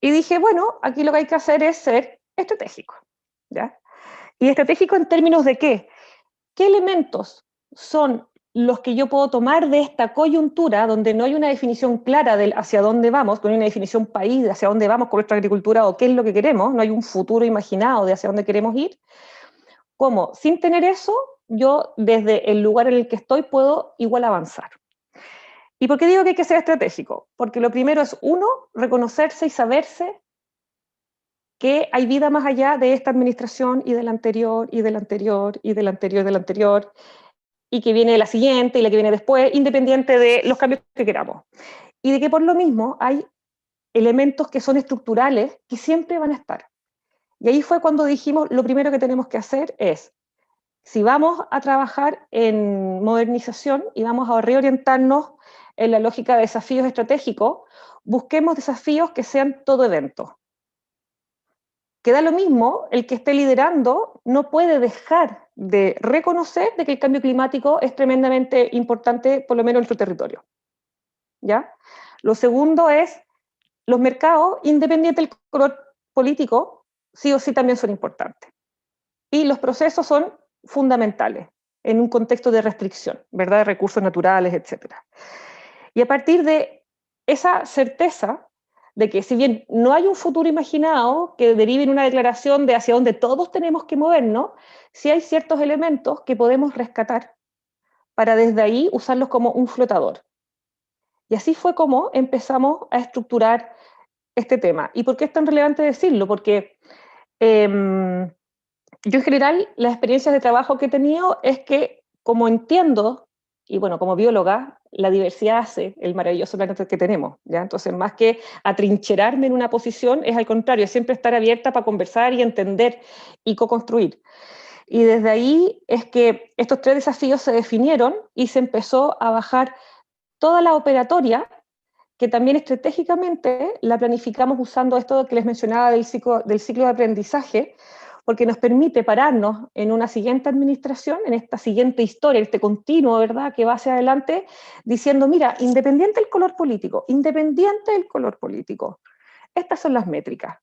Y dije, bueno, aquí lo que hay que hacer es ser estratégico, ¿ya? ¿Y estratégico en términos de qué? ¿Qué elementos son los que yo puedo tomar de esta coyuntura donde no hay una definición clara de hacia dónde vamos, no hay una definición país de hacia dónde vamos con nuestra agricultura o qué es lo que queremos, no hay un futuro imaginado de hacia dónde queremos ir? ¿Cómo? Sin tener eso, yo desde el lugar en el que estoy puedo igual avanzar. ¿Y por qué digo que hay que ser estratégico? Porque lo primero es, uno, reconocerse y saberse que hay vida más allá de esta administración y de la anterior, y de la anterior, y de la anterior, y de la anterior, y que viene la siguiente y la que viene después, independiente de los cambios que queramos. Y de que por lo mismo hay elementos que son estructurales que siempre van a estar. Y ahí fue cuando dijimos, lo primero que tenemos que hacer es, si vamos a trabajar en modernización y vamos a reorientarnos en la lógica de desafíos estratégicos, busquemos desafíos que sean todo evento. Que da lo mismo, el que esté liderando no puede dejar de reconocer de que el cambio climático es tremendamente importante, por lo menos en nuestro territorio. ¿Ya? Lo segundo es, los mercados, independiente del color político, sí o sí también son importantes. Y los procesos son fundamentales en un contexto de restricción, ¿verdad? De recursos naturales, etc. Y a partir de esa certeza de que si bien no hay un futuro imaginado que derive en una declaración de hacia dónde todos tenemos que movernos, sí hay ciertos elementos que podemos rescatar para desde ahí usarlos como un flotador. Y así fue como empezamos a estructurar este tema. ¿Y por qué es tan relevante decirlo? Porque yo en general las experiencias de trabajo que he tenido es que, como entiendo, y bueno, como bióloga, la diversidad hace el maravilloso planeta que tenemos, ¿ya? Entonces, más que atrincherarme en una posición, es al contrario, es siempre estar abierta para conversar y entender y co-construir. Y desde ahí es que estos 3 desafíos se definieron y se empezó a bajar toda la operatoria, que también estratégicamente la planificamos usando esto que les mencionaba del ciclo de aprendizaje, porque nos permite pararnos en una siguiente administración, en esta siguiente historia, este continuo, ¿verdad?, que va hacia adelante, diciendo, mira, independiente del color político, estas son las métricas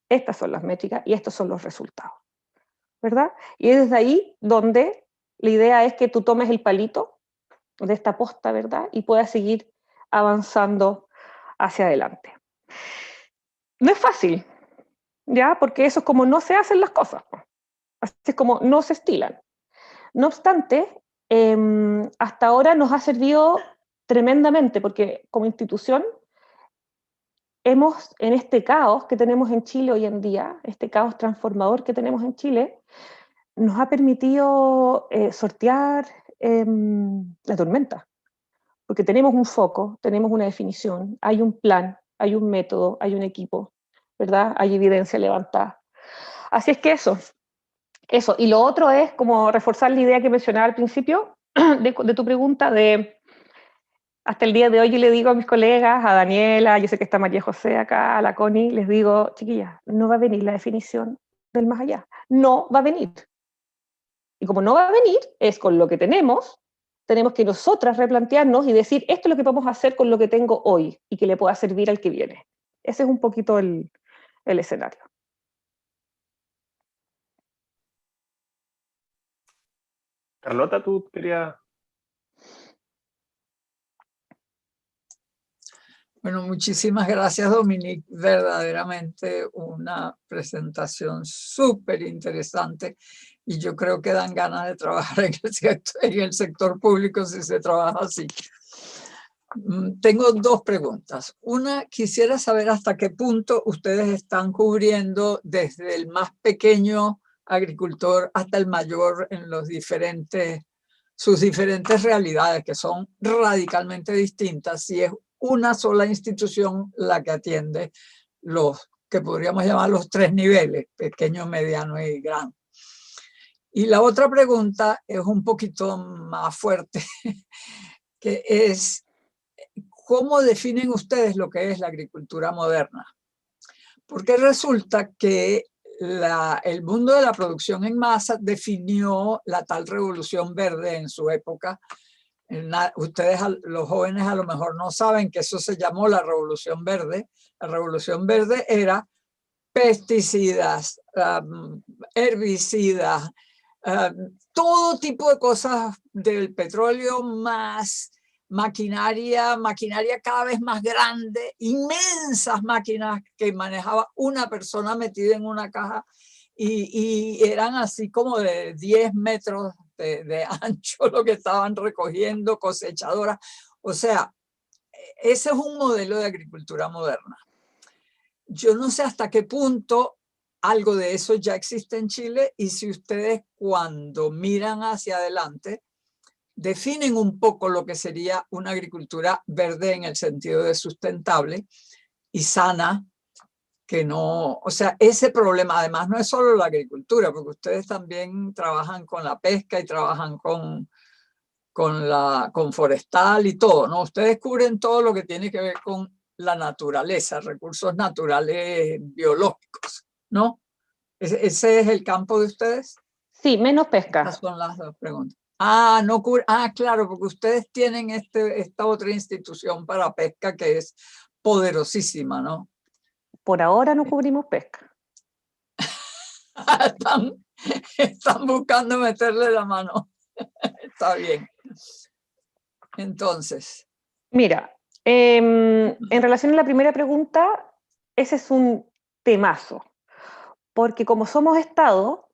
y estos son los resultados, ¿verdad? Y es desde ahí donde la idea es que tú tomes el palito de esta posta, ¿verdad?, y puedas seguir avanzando hacia adelante. No es fácil, ¿ya? Porque eso es como no se hacen las cosas, así es como no se estilan. No obstante, hasta ahora nos ha servido tremendamente, porque como institución hemos, en este caos que tenemos en Chile hoy en día, este caos transformador que tenemos en Chile, nos ha permitido sortear la tormenta, porque tenemos un foco, tenemos una definición, hay un plan, hay un método, hay un equipo, ¿verdad? Hay evidencia levantada. Así es que eso. Y lo otro es como reforzar la idea que mencionaba al principio de tu pregunta de hasta el día de hoy yo le digo a mis colegas, a Daniela, yo sé que está María José acá, a la Connie, les digo, chiquillas, no va a venir la definición del más allá. No va a venir. Y como no va a venir, es con lo que tenemos que nosotras replantearnos y decir, esto es lo que vamos a hacer con lo que tengo hoy y que le pueda servir al que viene. Ese es un poquito el escenario. Carlota, ¿tú querías...? Bueno, muchísimas gracias, Dominique. Verdaderamente una presentación súper interesante y yo creo que dan ganas de trabajar en el sector público si se trabaja así. Tengo dos preguntas. Una, quisiera saber hasta qué punto ustedes están cubriendo desde el más pequeño agricultor hasta el mayor en sus diferentes realidades, que son radicalmente distintas. Si es una sola institución la que atiende los que podríamos llamar los tres niveles, pequeño, mediano y grande. Y la otra pregunta es un poquito más fuerte, que es, ¿cómo definen ustedes lo que es la agricultura moderna? Porque resulta que el mundo de la producción en masa definió la tal revolución verde en su época. Ustedes, los jóvenes, a lo mejor no saben que eso se llamó la revolución verde. La revolución verde era pesticidas, herbicidas, todo tipo de cosas del petróleo, más maquinaria cada vez más grande, inmensas máquinas que manejaba una persona metida en una caja y eran así como de 10 metros de ancho lo que estaban recogiendo, cosechadoras. O sea, ese es un modelo de agricultura moderna. Yo no sé hasta qué punto algo de eso ya existe en Chile y si ustedes cuando miran hacia adelante definen un poco lo que sería una agricultura verde en el sentido de sustentable y sana, que no, o sea, ese problema además no es solo la agricultura, porque ustedes también trabajan con la pesca y trabajan con forestal y todo, ¿no? Ustedes cubren todo lo que tiene que ver con la naturaleza, recursos naturales biológicos, ¿no? ¿Ese es el campo de ustedes? Sí, menos pesca. Estas son las dos preguntas. Claro, porque ustedes tienen esta otra institución para pesca que es poderosísima, ¿no? Por ahora no cubrimos pesca. Están buscando meterle la mano. Está bien. Entonces. Mira, en relación a la primera pregunta, ese es un temazo. Porque como somos Estado,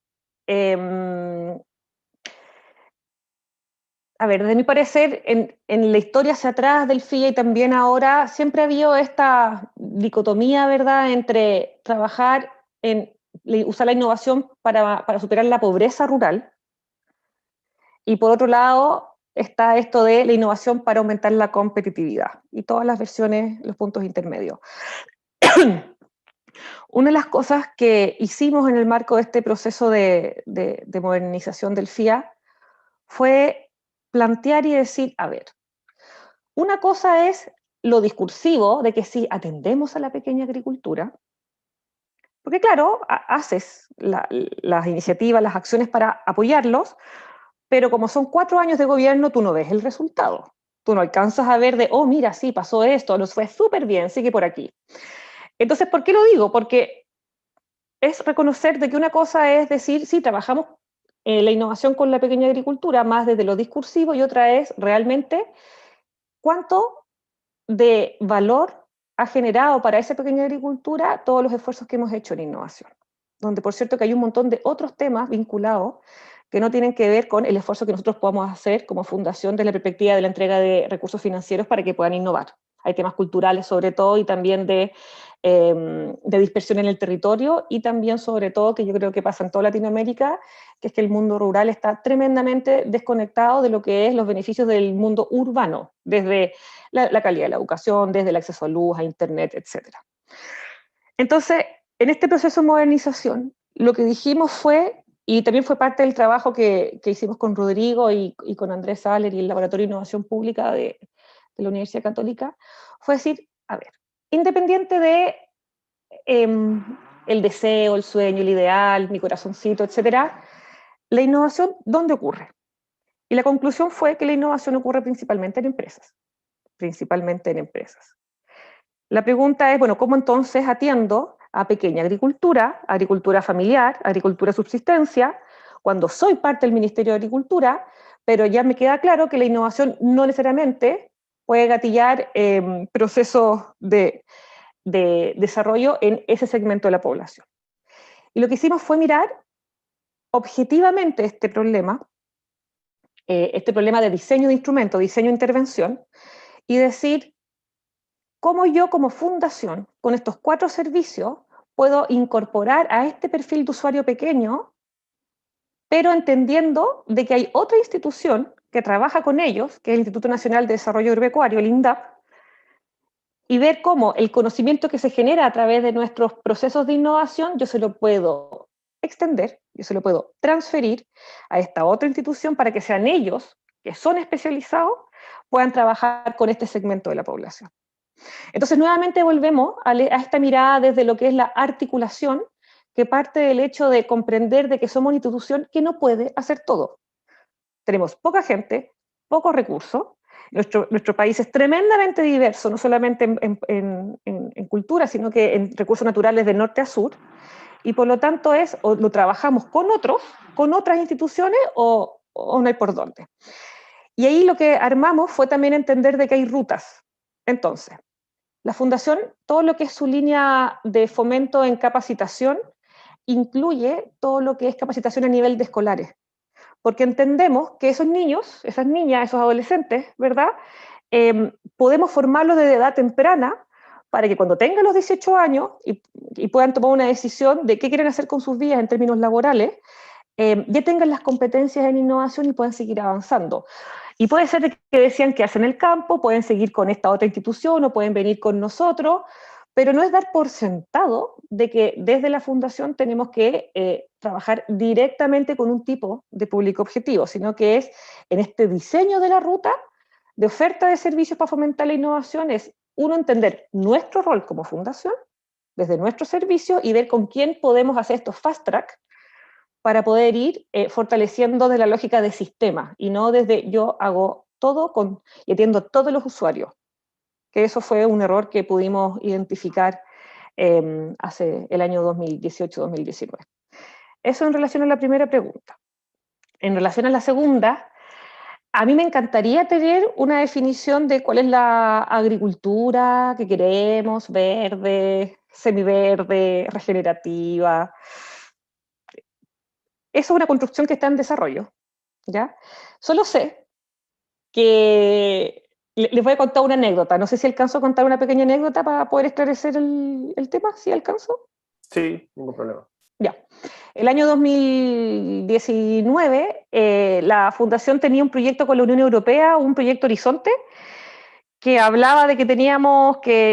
a ver, desde mi parecer, en la historia hacia atrás del FIA y también ahora, siempre ha habido esta dicotomía, ¿verdad?, entre trabajar usar la innovación para superar la pobreza rural, y por otro lado está esto de la innovación para aumentar la competitividad, y todas las versiones, los puntos intermedios. Una de las cosas que hicimos en el marco de este proceso de modernización del FIA fue plantear y decir, a ver, una cosa es lo discursivo de que sí atendemos a la pequeña agricultura, porque claro, haces las iniciativas, las acciones para apoyarlos, pero como son 4 años de gobierno, tú no ves el resultado. Tú no alcanzas a ver oh, mira, sí, pasó esto, nos fue súper bien, sigue por aquí. Entonces, ¿por qué lo digo? Porque es reconocer de que una cosa es decir, sí, trabajamos la innovación con la pequeña agricultura, más desde lo discursivo, y otra es realmente cuánto de valor ha generado para esa pequeña agricultura todos los esfuerzos que hemos hecho en innovación. Donde, por cierto, que hay un montón de otros temas vinculados que no tienen que ver con el esfuerzo que nosotros podamos hacer como fundación desde la perspectiva de la entrega de recursos financieros para que puedan innovar. Hay temas culturales sobre todo y también de dispersión en el territorio, y también sobre todo, que yo creo que pasa en toda Latinoamérica, que es que el mundo rural está tremendamente desconectado de lo que es los beneficios del mundo urbano, desde la calidad de la educación, desde el acceso a luz, a internet, etc. Entonces, en este proceso de modernización, lo que dijimos fue, y también fue parte del trabajo que hicimos con Rodrigo y con Andrés Saller y el Laboratorio de Innovación Pública de de la Universidad Católica, fue decir, a ver, independiente de el deseo, el sueño, el ideal, mi corazoncito, etcétera, la innovación, ¿dónde ocurre? Y la conclusión fue que la innovación ocurre principalmente en empresas. Principalmente en empresas. La pregunta es, bueno, ¿cómo entonces atiendo a pequeña agricultura, agricultura familiar, agricultura de subsistencia, cuando soy parte del Ministerio de Agricultura, pero ya me queda claro que la innovación no necesariamente puede gatillar procesos de desarrollo en ese segmento de la población? Y lo que hicimos fue mirar objetivamente este problema de diseño de instrumentos, diseño de intervención, y decir, ¿cómo yo como fundación, con estos 4 servicios, puedo incorporar a este perfil de usuario pequeño, pero entendiendo de que hay otra institución que trabaja con ellos, que es el Instituto Nacional de Desarrollo Agropecuario, el INDAP, y ver cómo el conocimiento que se genera a través de nuestros procesos de innovación, yo se lo puedo extender, yo se lo puedo transferir a esta otra institución para que sean ellos, que son especializados, puedan trabajar con este segmento de la población. Entonces, nuevamente volvemos a esta mirada desde lo que es la articulación, que parte del hecho de comprender de que somos una institución que no puede hacer todo. Tenemos poca gente, pocos recursos, nuestro país es tremendamente diverso, no solamente en cultura, sino que en recursos naturales de norte a sur, y por lo tanto o lo trabajamos con otras instituciones, o no hay por dónde. Y ahí lo que armamos fue también entender de que hay rutas. Entonces, la Fundación, todo lo que es su línea de fomento en capacitación, incluye todo lo que es capacitación a nivel de escolares, porque entendemos que esos niños, esas niñas, esos adolescentes, ¿verdad? Podemos formarlos desde edad temprana para que cuando tengan los 18 años y puedan tomar una decisión de qué quieren hacer con sus vidas en términos laborales, ya tengan las competencias en innovación y puedan seguir avanzando. Y puede ser que decían que hacen el campo, pueden seguir con esta otra institución o pueden venir con nosotros, pero no es dar por sentado de que desde la Fundación tenemos que trabajar directamente con un tipo de público objetivo, sino que es en este diseño de la ruta de oferta de servicios para fomentar la innovación, es uno entender nuestro rol como Fundación, desde nuestro servicio, y ver con quién podemos hacer estos fast track para poder ir fortaleciendo de la lógica de sistema, y no desde yo hago todo y atiendo a todos los usuarios. Que eso fue un error que pudimos identificar hace el año 2018-2019. Eso en relación a la primera pregunta. En relación a la segunda, a mí me encantaría tener una definición de cuál es la agricultura que queremos, verde, semiverde, regenerativa. Eso es una construcción que está en desarrollo, ¿ya? Solo sé que les voy a contar una anécdota. No sé si alcanzo a contar una pequeña anécdota para poder esclarecer el tema. ¿Sí alcanzo? Sí, ningún problema. Ya. El año 2019, la Fundación tenía un proyecto con la Unión Europea, un proyecto Horizonte, que hablaba de que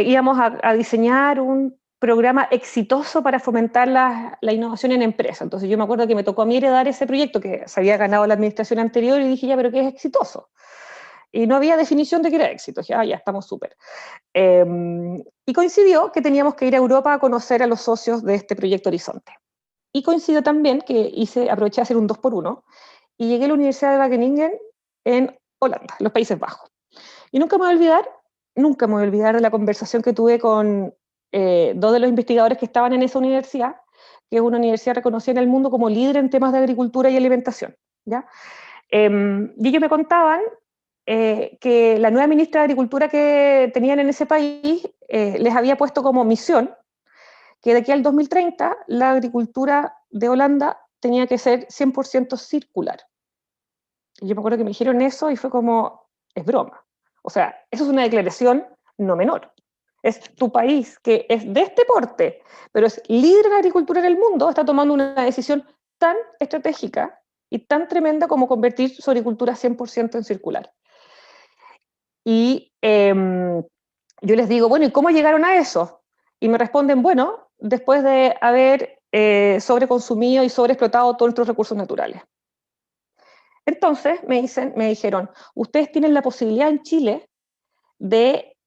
íbamos a diseñar un programa exitoso para fomentar la innovación en empresas. Entonces yo me acuerdo que me tocó a mí heredar ese proyecto que se había ganado la administración anterior, y dije, ya, pero ¿qué es exitoso? Y no había definición de qué era éxito. Dije, ya, estamos súper. Y coincidió que teníamos que ir a Europa a conocer a los socios de este proyecto Horizonte. Y coincidió también que aproveché a hacer un 2x1, y llegué a la Universidad de Wageningen en Holanda, en los Países Bajos. Y nunca me voy a olvidar de la conversación que tuve con 2 de los investigadores que estaban en esa universidad, que es una universidad reconocida en el mundo como líder en temas de agricultura y alimentación, ¿ya? Y ellos me contaban que la nueva ministra de Agricultura que tenían en ese país les había puesto como misión que de aquí al 2030 la agricultura de Holanda tenía que ser 100% circular. Y yo me acuerdo que me dijeron eso y fue como, es broma. O sea, eso es una declaración no menor. Es tu país, que es de este porte, pero es líder en agricultura en el mundo, está tomando una decisión tan estratégica y tan tremenda como convertir su agricultura 100% en circular. Y yo les digo, bueno, ¿y cómo llegaron a eso? Y me responden, bueno, después de haber sobreconsumido y sobreexplotado todos nuestros recursos naturales. Entonces me dijeron, ustedes tienen la posibilidad en Chile de,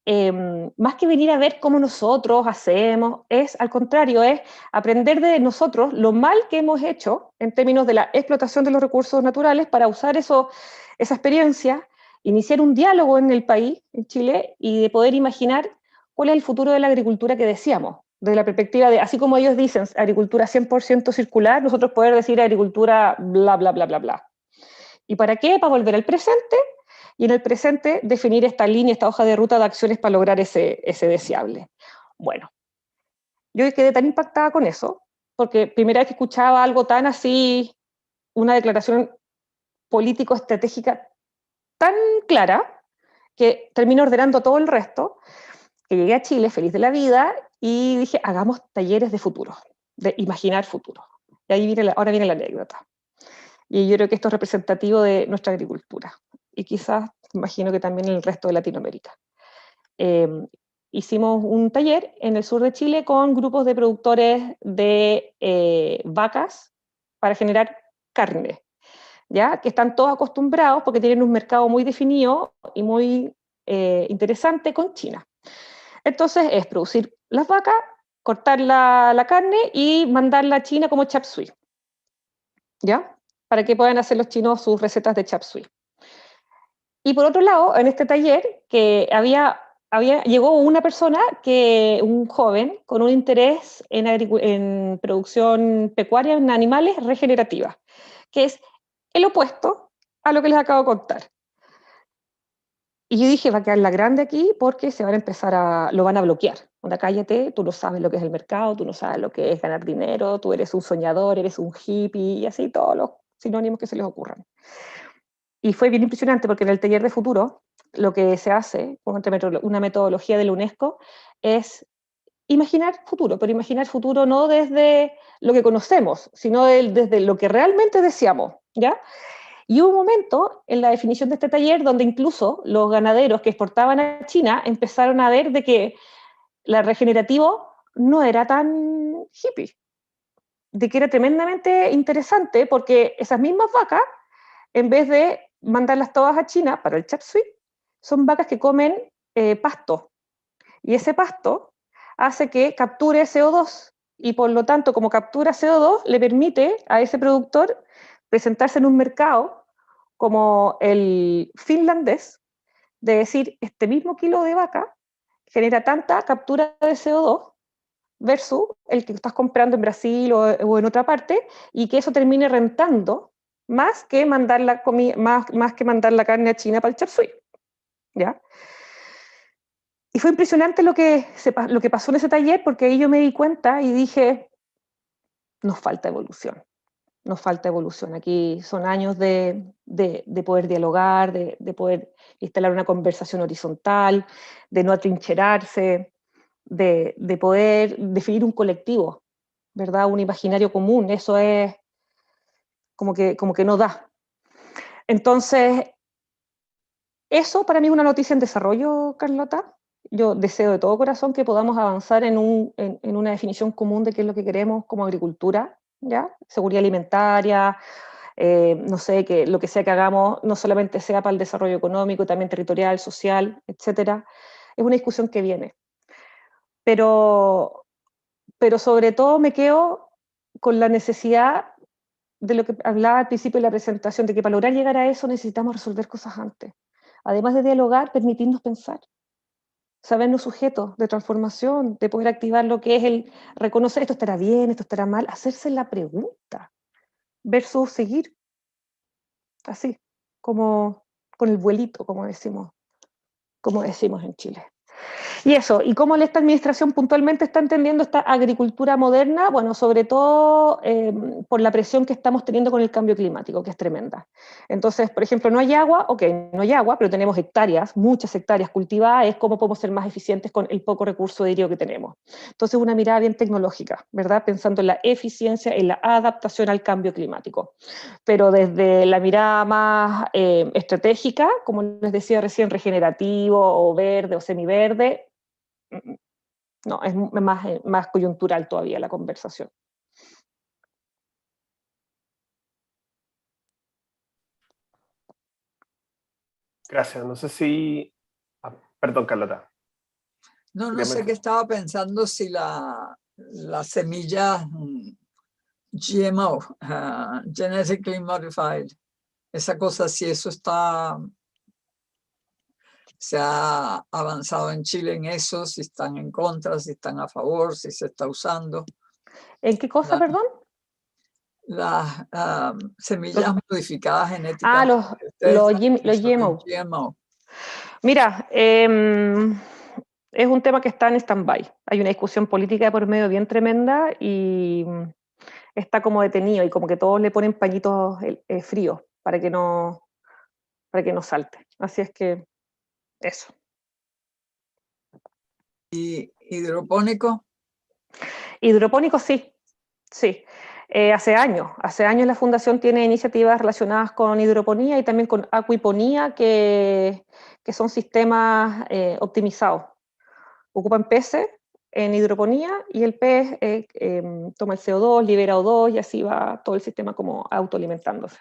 más que venir a ver cómo nosotros hacemos, es al contrario, es aprender de nosotros lo mal que hemos hecho en términos de la explotación de los recursos naturales para usar esa experiencia, iniciar un diálogo en el país, en Chile, y de poder imaginar cuál es el futuro de la agricultura que decíamos, desde la perspectiva de, así como ellos dicen, agricultura 100% circular, nosotros poder decir agricultura bla, bla, bla, bla, bla. ¿Y para qué? Para volver al presente, y en el presente definir esta línea, esta hoja de ruta de acciones para lograr ese deseable. Bueno, yo quedé tan impactada con eso, porque primera vez que escuchaba algo tan así, una declaración político-estratégica tan clara, que termino ordenando todo el resto, que llegué a Chile feliz de la vida y dije, hagamos talleres de futuro, de imaginar futuro. Y ahí ahora viene la anécdota. Y yo creo que esto es representativo de nuestra agricultura. Y quizás, imagino que también en el resto de Latinoamérica. Hicimos un taller en el sur de Chile con grupos de productores de vacas para generar carne, ¿ya? Que están todos acostumbrados porque tienen un mercado muy definido y muy interesante con China. Entonces es producir las vacas, cortar la carne y mandarla a China como chop suey, ¿ya? Para que puedan hacer los chinos sus recetas de chop suey. Y por otro lado, en este taller, que llegó una persona, un joven, con un interés en producción pecuaria en animales regenerativas, que es el opuesto a lo que les acabo de contar. Y yo dije, va a quedar la grande aquí porque se van a empezar lo van a bloquear. Onda, cállate, tú no sabes lo que es el mercado, tú no sabes lo que es ganar dinero, tú eres un soñador, eres un hippie, y así todos los sinónimos que se les ocurran. Y fue bien impresionante porque en el taller de futuro lo que se hace con una metodología de la UNESCO es imaginar futuro, pero imaginar futuro no desde lo que conocemos, sino desde lo que realmente deseamos, ¿ya? Y hubo un momento en la definición de este taller donde incluso los ganaderos que exportaban a China empezaron a ver de que la regenerativo no era tan hippie, de que era tremendamente interesante porque esas mismas vacas, en vez de mandarlas todas a China para el chop suey, son vacas que comen pasto. Y ese pasto hace que capture CO2 y por lo tanto, como captura CO2, le permite a ese productor presentarse en un mercado como el finlandés, de decir, este mismo kilo de vaca genera tanta captura de CO2 versus el que estás comprando en Brasil o en otra parte, y que eso termine rentando más que mandar más que mandar la carne a China para el chop suey, ¿ya? Y fue impresionante lo que pasó en ese taller, porque ahí yo me di cuenta y dije, nos falta evolución. Nos falta evolución. Aquí son años de poder dialogar, de poder instalar una conversación horizontal, de no atrincherarse, de poder definir un colectivo, ¿verdad? Un imaginario común. Eso es como que no da. Entonces, eso para mí es una noticia en desarrollo, Carlota. Yo deseo de todo corazón que podamos avanzar en una definición común de qué es lo que queremos como agricultura, ¿ya? Seguridad alimentaria, no sé, que lo que sea que hagamos no solamente sea para el desarrollo económico, también territorial, social, etcétera. Es una discusión que viene. Pero sobre todo me quedo con la necesidad de lo que hablaba al principio de la presentación, de que para lograr llegar a eso necesitamos resolver cosas antes. Además de dialogar, permitirnos pensar, sabernos sujetos de transformación, de poder activar lo que es el reconocer esto estará bien, esto estará mal, hacerse la pregunta versus seguir así, como con el vuelito, como decimos en Chile. Y eso, ¿y cómo esta administración puntualmente está entendiendo esta agricultura moderna? Bueno, sobre todo por la presión que estamos teniendo con el cambio climático, que es tremenda. Entonces, por ejemplo, no hay agua, ok, no hay agua, pero tenemos hectáreas, muchas hectáreas cultivadas, es cómo podemos ser más eficientes con el poco recurso hídrico que tenemos. Entonces, una mirada bien tecnológica, ¿verdad? Pensando en la eficiencia, en la adaptación al cambio climático. Pero desde la mirada más estratégica, como les decía recién, regenerativo o verde o semiverde, no, es más coyuntural todavía la conversación. Gracias. No sé si Perdón, Carlota. No sé qué estaba pensando si la semilla GMO, Genetically Modified, esa cosa, si eso se ha avanzado en Chile en eso, si están en contra, si están a favor, si se está usando. ¿En qué cosa, perdón? Las semillas modificadas genéticamente. Los GMO. Mira, es un tema que está en stand-by. Hay una discusión política por medio bien tremenda y está como detenido y como que todos le ponen pañitos fríos para que no salte. Así es que eso. ¿Y hidropónico? Hidropónico sí. Hace años la Fundación tiene iniciativas relacionadas con hidroponía y también con acuiponía, que son sistemas optimizados. Ocupan peces en hidroponía y el pez toma el CO2, libera O2 y así va todo el sistema como autoalimentándose.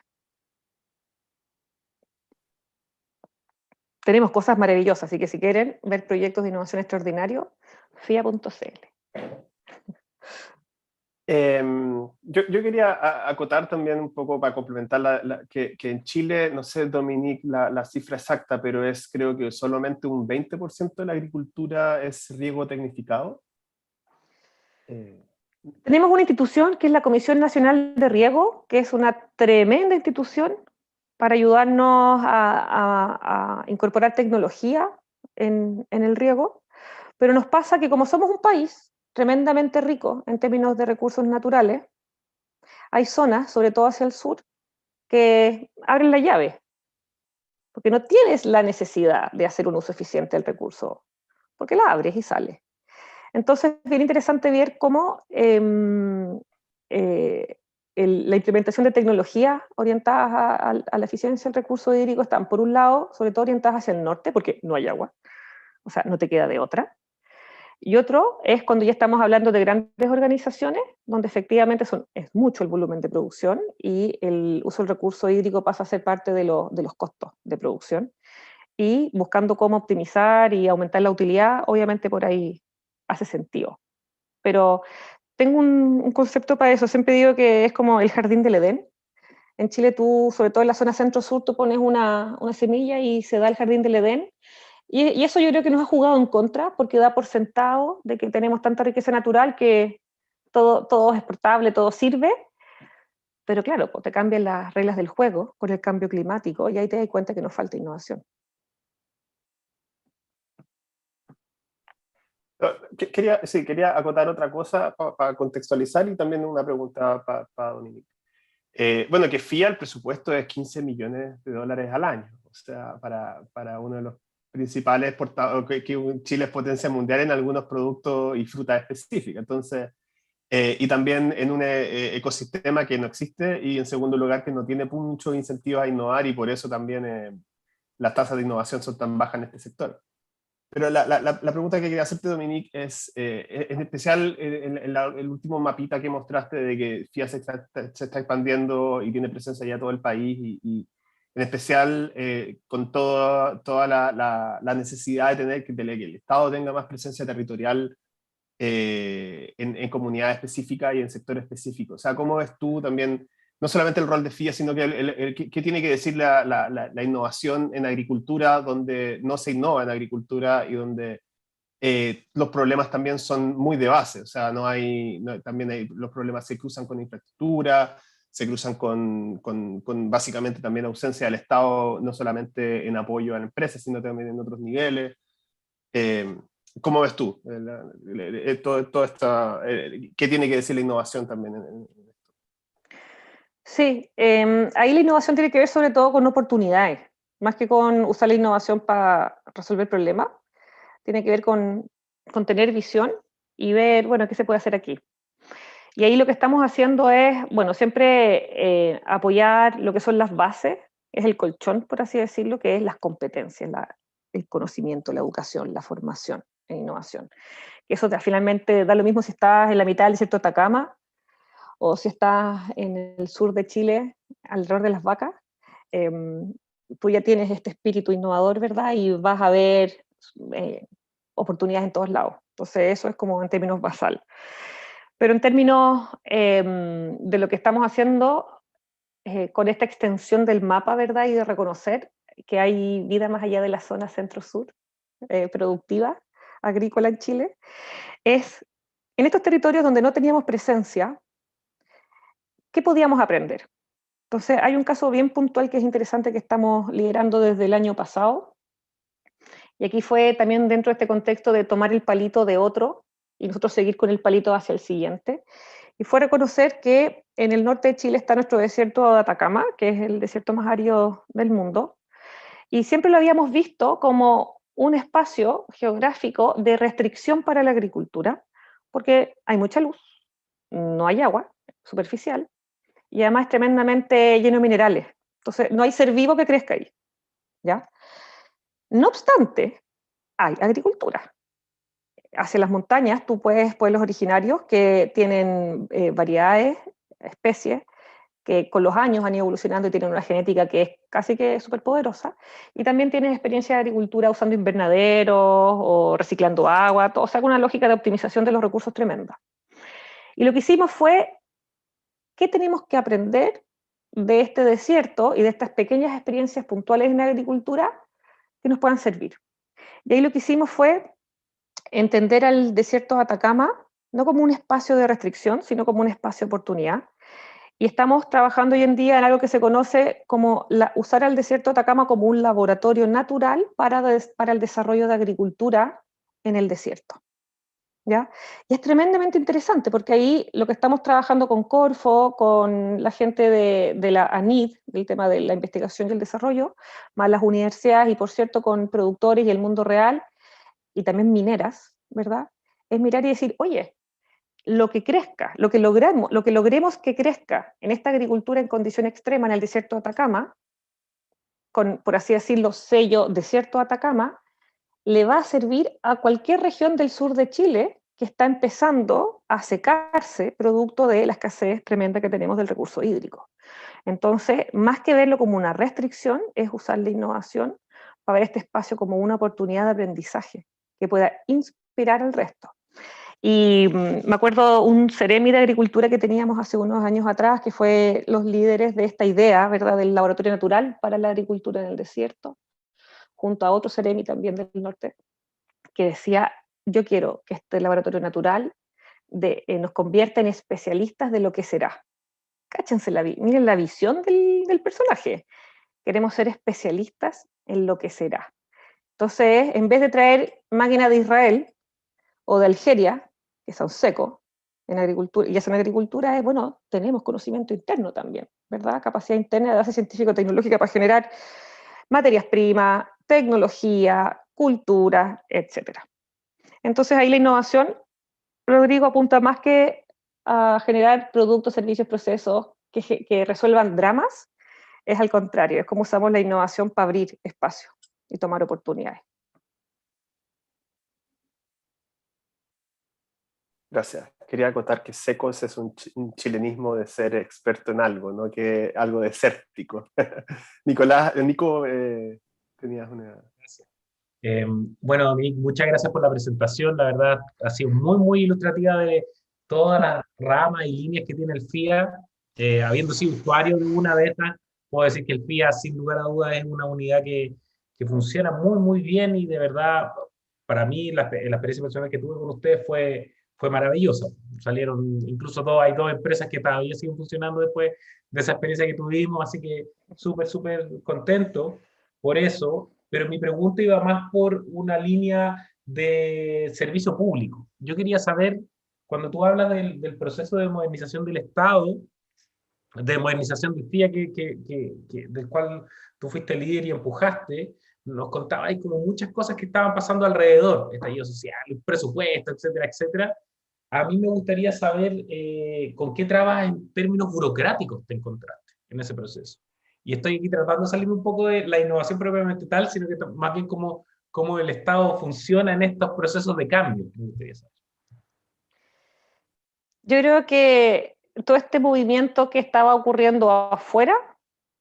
Tenemos cosas maravillosas, así que si quieren ver proyectos de innovación extraordinarios, fia.cl. Yo quería acotar también un poco para complementar que en Chile, no sé, Dominique, la cifra exacta, pero creo que solamente un 20% de la agricultura es riego tecnificado. Tenemos una institución que es la Comisión Nacional de Riego, que es una tremenda institución para ayudarnos a incorporar tecnología en el riego, pero nos pasa que como somos un país tremendamente rico en términos de recursos naturales, hay zonas, sobre todo hacia el sur, que abren la llave, porque no tienes la necesidad de hacer un uso eficiente del recurso, porque la abres y sale. Entonces, es bien interesante ver cómo la implementación de tecnologías orientadas a la eficiencia del recurso hídrico están, por un lado, sobre todo orientadas hacia el norte, porque no hay agua, o sea, no te queda de otra. Y otro es cuando ya estamos hablando de grandes organizaciones, donde efectivamente es mucho el volumen de producción y el uso del recurso hídrico pasa a ser parte de los costos de producción. Y buscando cómo optimizar y aumentar la utilidad, obviamente por ahí hace sentido. Pero tengo un concepto para eso. Siempre digo que es como el jardín del Edén. En Chile tú, sobre todo en la zona centro-sur, tú pones una semilla y se da el jardín del Edén. Y eso yo creo que nos ha jugado en contra, porque da por sentado de que tenemos tanta riqueza natural que todo es exportable, todo sirve. Pero claro, pues te cambian las reglas del juego con el cambio climático y ahí te das cuenta que nos falta innovación. Quería acotar otra cosa para contextualizar y también una pregunta para Dominique. Bueno, que FIA, el presupuesto es $15 millones al año, o sea, para uno de los principales exportadores, que Chile es potencia mundial en algunos productos y frutas específicas. Entonces, y también en un ecosistema que no existe, y en segundo lugar que no tiene muchos incentivos a innovar, y por eso también las tasas de innovación son tan bajas en este sector. Pero la pregunta que quería hacerte, Dominique, es en especial en el último mapita que mostraste de que FIA se está expandiendo y tiene presencia ya en todo el país, y en especial con toda la necesidad de tener que el Estado tenga más presencia territorial en comunidades específicas y en sectores específicos. O sea, ¿cómo ves tú también, no solamente el rol de FIA, sino que qué tiene que decir la innovación en agricultura, donde no se innova en agricultura y donde los problemas también son muy de base? O sea, también los problemas se cruzan con infraestructura, se cruzan con básicamente también ausencia del Estado, no solamente en apoyo a la empresa, sino también en otros niveles. ¿Cómo ves tú todo esto? ¿Qué tiene que decir la innovación también en esto? Sí, ahí la innovación tiene que ver sobre todo con oportunidades, más que con usar la innovación para resolver problemas. Tiene que ver con tener visión y ver, bueno, qué se puede hacer aquí. Y ahí lo que estamos haciendo es, bueno, siempre apoyar lo que son las bases, es el colchón, por así decirlo, que es las competencias, el conocimiento, la educación, la formación en innovación. Eso finalmente da lo mismo si estás en la mitad del desierto de Atacama o si estás en el sur de Chile, alrededor de las vacas. Tú ya tienes este espíritu innovador, ¿verdad? Y vas a ver oportunidades en todos lados. Entonces eso es como en términos basal. Pero en términos de lo que estamos haciendo con esta extensión del mapa, ¿verdad? Y de reconocer que hay vida más allá de la zona centro-sur productiva, agrícola en Chile, es en estos territorios donde no teníamos presencia, ¿qué podíamos aprender? Entonces hay un caso bien puntual que es interesante que estamos liderando desde el año pasado, y aquí fue también dentro de este contexto de tomar el palito de otro y nosotros seguir con el palito hacia el siguiente, y fue reconocer que en el norte de Chile está nuestro desierto de Atacama, que es el desierto más árido del mundo, y siempre lo habíamos visto como un espacio geográfico de restricción para la agricultura, porque hay mucha luz, no hay agua superficial, y además es tremendamente lleno de minerales. Entonces, no hay ser vivo que crezca ahí, ¿ya? No obstante, hay agricultura. Hacia las montañas tú puedes pueblos originarios que tienen variedades, especies, que con los años han ido evolucionando y tienen una genética que es casi que súper poderosa, y también tienes experiencia de agricultura usando invernaderos o reciclando agua, todo, o sea, con una lógica de optimización de los recursos tremenda. Y lo que hicimos fue, ¿qué tenemos que aprender de este desierto y de estas pequeñas experiencias puntuales en la agricultura que nos puedan servir? Y ahí lo que hicimos fue entender al desierto de Atacama no como un espacio de restricción, sino como un espacio de oportunidad. Y estamos trabajando hoy en día en algo que se conoce como usar al desierto de Atacama como un laboratorio natural para el desarrollo de agricultura en el desierto, ¿ya? Y es tremendamente interesante porque ahí lo que estamos trabajando con Corfo, con la gente de la ANID, del tema de la investigación y el desarrollo, más las universidades y por cierto con productores y el mundo real, y también mineras, ¿verdad? Es mirar y decir, oye, lo que crezca, lo que logremos que crezca en esta agricultura en condición extrema en el desierto de Atacama, con, por así decirlo, sello desierto de Atacama, le va a servir a cualquier región del sur de Chile que está empezando a secarse producto de la escasez tremenda que tenemos del recurso hídrico. Entonces, más que verlo como una restricción, es usar la innovación para ver este espacio como una oportunidad de aprendizaje que pueda inspirar al resto. Y me acuerdo un Ceremi de Agricultura que teníamos hace unos años atrás, que fue los líderes de esta idea, ¿verdad?, del laboratorio natural para la agricultura en el desierto, junto a otro Ceremi también del norte, que decía, yo quiero que este laboratorio natural nos convierta en especialistas de lo que será. Cáchense, miren la visión del personaje. Queremos ser especialistas en lo que será. Entonces, en vez de traer máquinas de Israel o de Algeria, que son secos en agricultura, y eso en agricultura es, bueno, tenemos conocimiento interno también, ¿verdad? Capacidad interna de base científico-tecnológica para generar materias primas, tecnología, cultura, etc. Entonces ahí la innovación, Rodrigo, apunta más que a generar productos, servicios, procesos que resuelvan dramas, es al contrario, es como usamos la innovación para abrir espacio y tomar oportunidades. Gracias. Quería acotar que secos es un chilenismo de ser experto en algo, ¿no? Que algo desértico. Nico, tenías una... Bueno, Dominique, muchas gracias por la presentación. La verdad, ha sido muy, muy ilustrativa de todas las ramas y líneas que tiene el FIA. Habiendo sido usuario de una de estas, puedo decir que el FIA, sin lugar a dudas, es una unidad que funciona muy, muy bien y de verdad, para mí, la experiencia personal que tuve con ustedes fue maravillosa. Salieron incluso hay dos empresas que todavía siguen funcionando después de esa experiencia que tuvimos, así que súper, súper contento por eso. Pero mi pregunta iba más por una línea de servicio público. Yo quería saber, cuando tú hablas del proceso de modernización del Estado, de modernización del FIA del cual tú fuiste líder y empujaste, nos contabas ahí como muchas cosas que estaban pasando alrededor, estallido social, presupuesto, etcétera, etcétera. A mí me gustaría saber con qué trabas en términos burocráticos te encontraste en ese proceso. Y estoy aquí tratando de salir un poco de la innovación propiamente tal, sino que más bien cómo el Estado funciona en estos procesos de cambio. Me gustaría saber. Yo creo que todo este movimiento que estaba ocurriendo afuera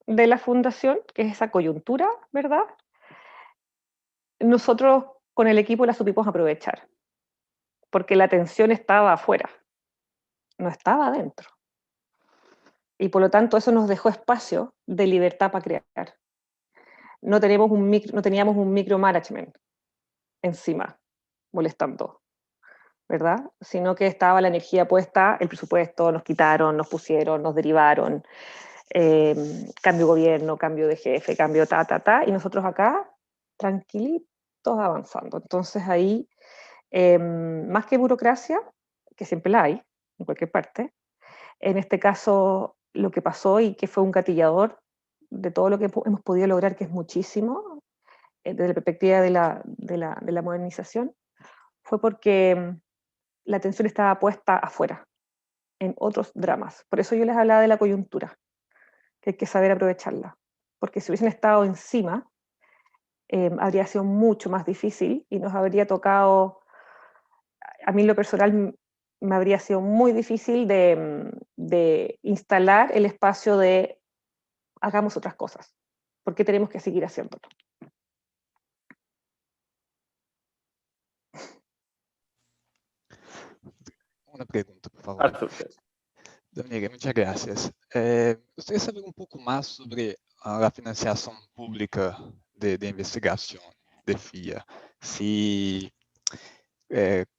de la fundación, que es esa coyuntura, ¿verdad? Nosotros con el equipo la supimos aprovechar, porque la atención estaba afuera, no estaba adentro. Y por lo tanto eso nos dejó espacio de libertad para crear. No teníamos un micromanagement encima, molestando, ¿verdad? Sino que estaba la energía puesta, el presupuesto, nos quitaron, nos pusieron, nos derivaron, cambio de gobierno, cambio de jefe, cambio y nosotros acá, tranquilitos, avanzando. Entonces ahí, más que burocracia, que siempre la hay, en cualquier parte, en este caso lo que pasó y que fue un gatillador de todo lo que hemos podido lograr, que es muchísimo, desde la perspectiva de la modernización, fue porque la atención estaba puesta afuera, en otros dramas. Por eso yo les hablaba de la coyuntura, que hay que saber aprovecharla, porque si hubiesen estado encima, habría sido mucho más difícil y nos habría tocado, a mí en lo personal me habría sido muy difícil de instalar el espacio de hagamos otras cosas, porque tenemos que seguir haciéndolo. Una pregunta, por favor. Arthur. Dominica, muchas gracias. Gostaria de saber um pouco mais sobre a financiação pública de investigação de FIA.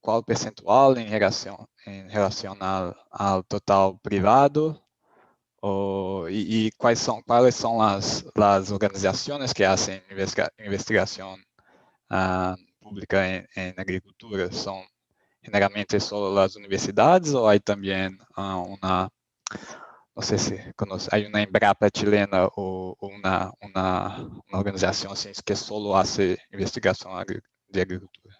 Qual o percentual em relação ao total privado? E quais são as organizações que fazem investigação pública em agricultura? São generalmente só as universidades ou há também uma, não sei se conoce, há uma Embrapa chilena ou uma organização assim, que só hace investigação de agricultura?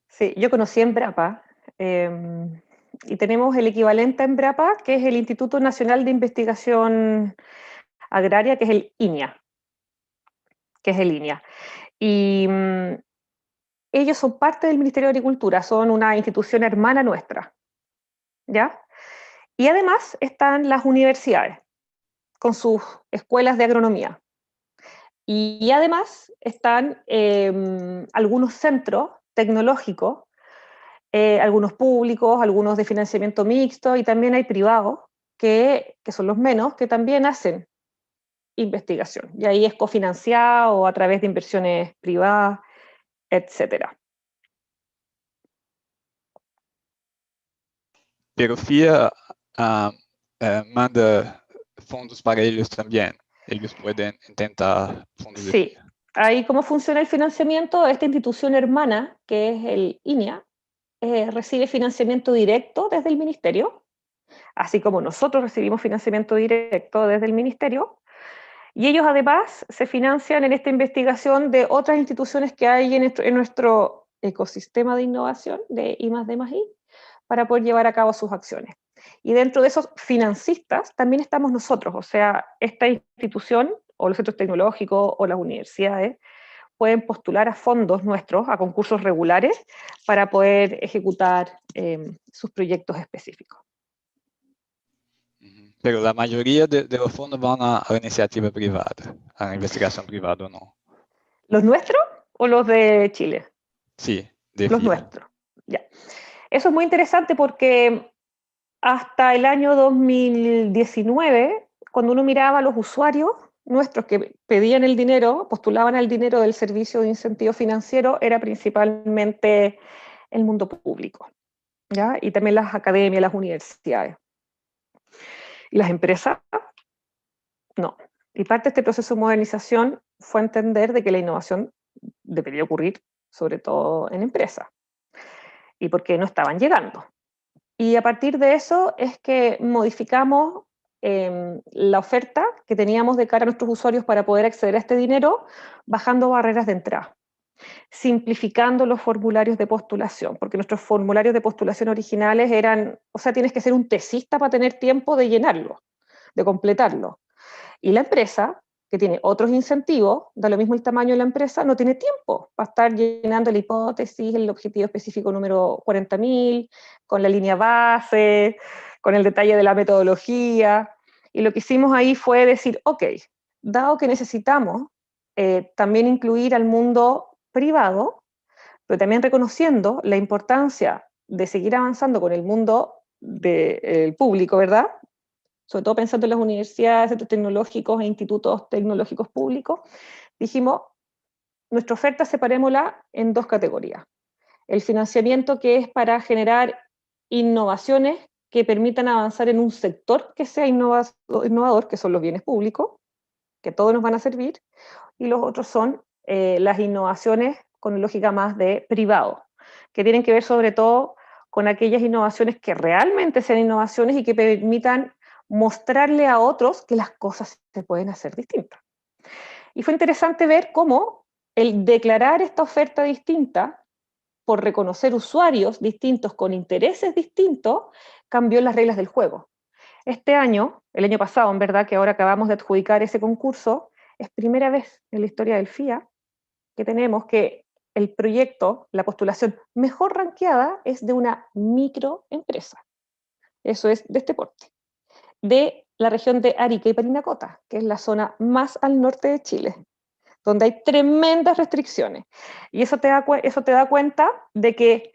Sí, yo conocí Embrapa y tenemos el equivalente a Embrapa, que es el Instituto Nacional de Investigación Agraria, que es el INIA. Y ellos son parte del Ministerio de Agricultura, son una institución hermana nuestra, ¿ya? Y además están las universidades, con sus escuelas de agronomía. Y además están algunos centros tecnológicos, algunos públicos, algunos de financiamiento mixto, y también hay privados, que son los menos, que también hacen investigación. Y ahí es cofinanciado o a través de inversiones privadas, etcétera. Pero FIA manda fondos para ellos también. Ellos pueden intentar fondos de Sí, FIA. ahí cómo funciona el financiamiento. Esta institución hermana, que es el INIA, recibe financiamiento directo desde el ministerio, así como nosotros recibimos financiamiento directo desde el ministerio, y ellos además se financian en esta investigación de otras instituciones que hay en nuestro ecosistema de innovación de I+D+I, para poder llevar a cabo sus acciones. Y dentro de esos financistas también estamos nosotros, o sea, esta institución, o los centros tecnológicos, o las universidades, pueden postular a fondos nuestros, a concursos regulares, para poder ejecutar sus proyectos específicos. Pero la mayoría de los fondos van a la iniciativa privada, a la investigación privada, ¿o no? ¿Los nuestros o los de Chile? Sí, de Los FIA. nuestros, ya. Eso es muy interesante porque hasta el año 2019, cuando uno miraba a los usuarios nuestros que pedían el dinero, postulaban al dinero del servicio de incentivo financiero, era principalmente el mundo público, ¿ya? Y también las academias, las universidades. ¿Y las empresas? No. Y parte de este proceso de modernización fue entender de que la innovación debería ocurrir sobre todo en empresas. ¿Y por qué no estaban llegando? Y a partir de eso es que modificamos la oferta que teníamos de cara a nuestros usuarios para poder acceder a este dinero, bajando barreras de entrada, simplificando los formularios de postulación, porque nuestros formularios de postulación originales eran, o sea, tienes que ser un tesista para tener tiempo de llenarlo, de completarlo. Y la empresa, que tiene otros incentivos, da lo mismo el tamaño de la empresa, no tiene tiempo para estar llenando la hipótesis, el objetivo específico número 40.000, con la línea base, con el detalle de la metodología. Y lo que hicimos ahí fue decir, ok, dado que necesitamos también incluir al mundo privado, pero también reconociendo la importancia de seguir avanzando con el mundo del público, ¿verdad? Sobre todo pensando en las universidades, centros tecnológicos e institutos tecnológicos públicos, dijimos, nuestra oferta separémosla en dos categorías. El financiamiento, que es para generar innovaciones que permitan avanzar en un sector que sea innovador, que son los bienes públicos, que todos nos van a servir, y los otros son las innovaciones con lógica más de privado, que tienen que ver sobre todo con aquellas innovaciones que realmente sean innovaciones y que permitan mostrarle a otros que las cosas se pueden hacer distintas. Y fue interesante ver cómo el declarar esta oferta distinta, por reconocer usuarios distintos con intereses distintos, cambió las reglas del juego. Este año, el año pasado, en verdad, que ahora acabamos de adjudicar ese concurso, es primera vez en la historia del FIA que tenemos que el proyecto, la postulación mejor rankeada es de una microempresa. Eso es de este porte. De la región de Arica y Parinacota, que es la zona más al norte de Chile, donde hay tremendas restricciones. Y eso te da cuenta de que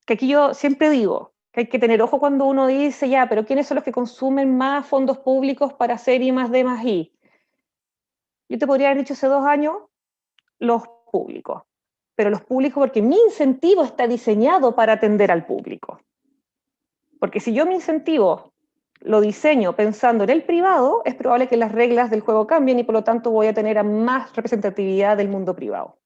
aquí yo siempre digo que hay que tener ojo cuando uno dice, ya, pero ¿quiénes son los que consumen más fondos públicos para hacer I+D+I? Yo te podría haber dicho hace 2 años, los públicos. Pero los públicos porque mi incentivo está diseñado para atender al público. Porque si yo mi incentivo lo diseño pensando en el privado, es probable que las reglas del juego cambien y por lo tanto voy a tener a más representatividad del mundo privado.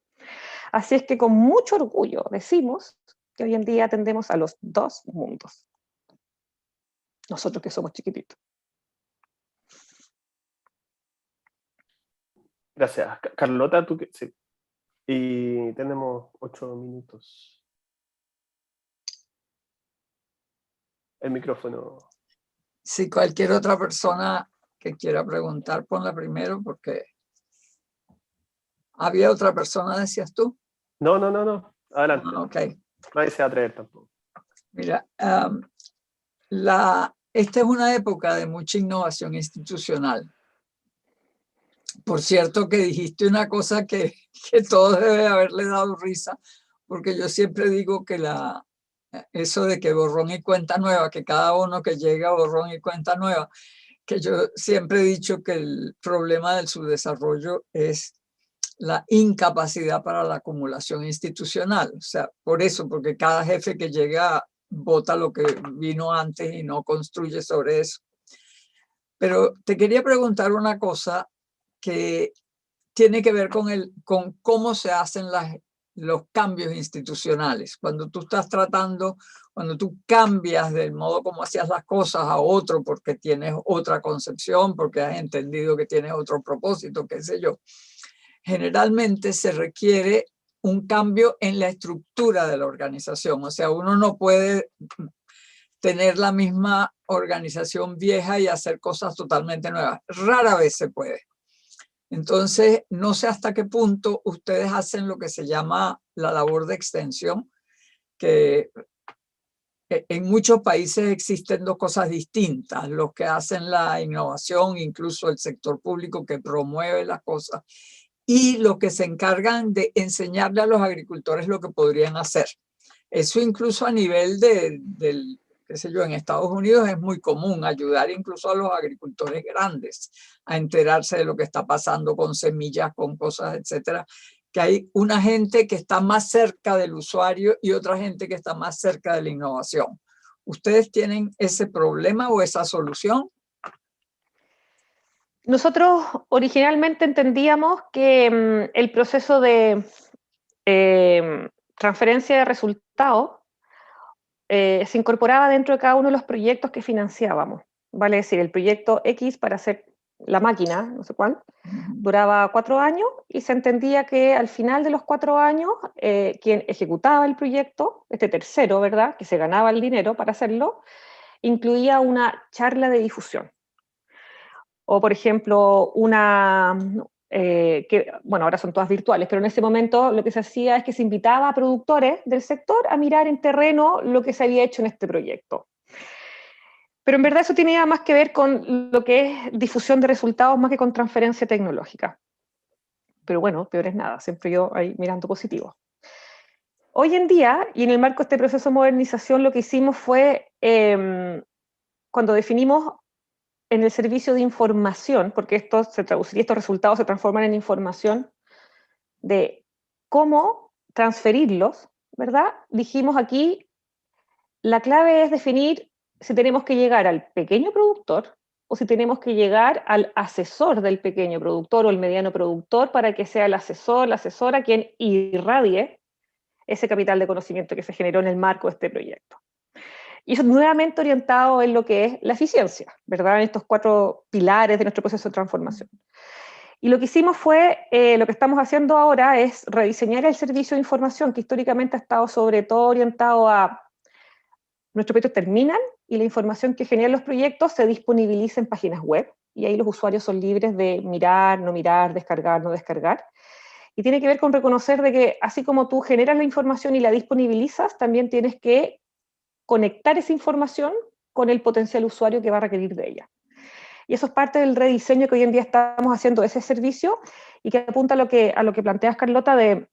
Así es que con mucho orgullo decimos que hoy en día atendemos a los 2 mundos. Nosotros que somos chiquititos. Gracias. Carlota, tú que... Sí. Y tenemos 8 minutos. El micrófono. Si cualquier otra persona que quiera preguntar, ponla primero, porque había otra persona, decías tú. No. Adelante. Ok. Nadie se va a atrever tampoco. Mira, esta es una época de mucha innovación institucional. Por cierto que dijiste una cosa que todos deben haberle dado risa, porque yo siempre digo que eso de que borrón y cuenta nueva, que cada uno que llega borrón y cuenta nueva, que yo siempre he dicho que el problema del subdesarrollo es la incapacidad para la acumulación institucional. O sea, por eso, porque cada jefe que llega vota lo que vino antes y no construye sobre eso. Pero te quería preguntar una cosa que tiene que ver con cómo se hacen los cambios institucionales. Cuando tú cambias del modo como hacías las cosas a otro porque tienes otra concepción, porque has entendido que tienes otro propósito, qué sé yo. Generalmente se requiere un cambio en la estructura de la organización. O sea, uno no puede tener la misma organización vieja y hacer cosas totalmente nuevas. Rara vez se puede. Entonces, no sé hasta qué punto ustedes hacen lo que se llama la labor de extensión, que en muchos países existen 2 cosas distintas, los que hacen la innovación, incluso el sector público que promueve las cosas, y los que se encargan de enseñarle a los agricultores lo que podrían hacer. Eso incluso a nivel del qué sé yo, en Estados Unidos es muy común ayudar incluso a los agricultores grandes a enterarse de lo que está pasando con semillas, con cosas, etcétera, que hay una gente que está más cerca del usuario y otra gente que está más cerca de la innovación. ¿Ustedes tienen ese problema o esa solución? Nosotros originalmente entendíamos que el proceso de transferencia de resultados se incorporaba dentro de cada uno de los proyectos que financiábamos. Vale decir, el proyecto X para hacer la máquina, no sé cuál, duraba 4 años y se entendía que al final de los 4 años quien ejecutaba el proyecto, este tercero, ¿verdad?, que se ganaba el dinero para hacerlo, incluía una charla de difusión. O, por ejemplo, bueno, ahora son todas virtuales, pero en ese momento lo que se hacía es que se invitaba a productores del sector a mirar en terreno lo que se había hecho en este proyecto. Pero en verdad eso tenía más que ver con lo que es difusión de resultados más que con transferencia tecnológica. Pero bueno, peor es nada, siempre yo ahí mirando positivo. Hoy en día, y en el marco de este proceso de modernización, lo que hicimos fue, cuando definimos en el servicio de información, porque esto se traduciría, estos resultados se transforman en información, de cómo transferirlos, ¿verdad? Dijimos aquí, la clave es definir si tenemos que llegar al pequeño productor o si tenemos que llegar al asesor del pequeño productor o el mediano productor para que sea el asesor, la asesora quien irradie ese capital de conocimiento que se generó en el marco de este proyecto. Y eso nuevamente orientado en lo que es la eficiencia, ¿verdad? En estos 4 pilares de nuestro proceso de transformación. Y lo que hicimos fue, lo que estamos haciendo ahora es rediseñar el servicio de información que históricamente ha estado sobre todo orientado a nuestros proyectos terminan y la información que generan los proyectos se disponibiliza en páginas web y ahí los usuarios son libres de mirar, descargar, no descargar. Y tiene que ver con reconocer de que así como tú generas la información y la disponibilizas, también tienes que conectar esa información con el potencial usuario que va a requerir de ella. Y eso es parte del rediseño que hoy en día estamos haciendo de ese servicio y que apunta a lo que planteas, Carlota, de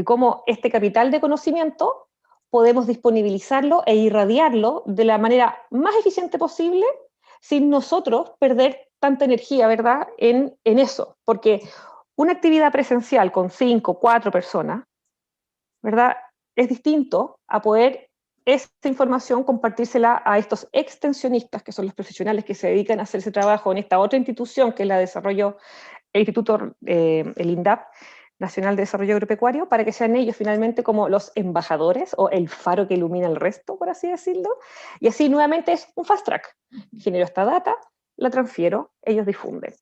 cómo este capital de conocimiento podemos disponibilizarlo e irradiarlo de la manera más eficiente posible sin nosotros perder tanta energía, ¿verdad?, en eso. Porque una actividad presencial con 5, 4 personas, ¿verdad?, es distinto a poder esta información compartírsela a estos extensionistas, que son los profesionales que se dedican a hacer ese trabajo en esta otra institución que la desarrolló el Instituto, el INDAP, Nacional de Desarrollo Agropecuario, para que sean ellos finalmente como los embajadores o el faro que ilumina el resto, por así decirlo. Y así nuevamente es un fast track. Genero esta data, la transfiero, ellos difunden.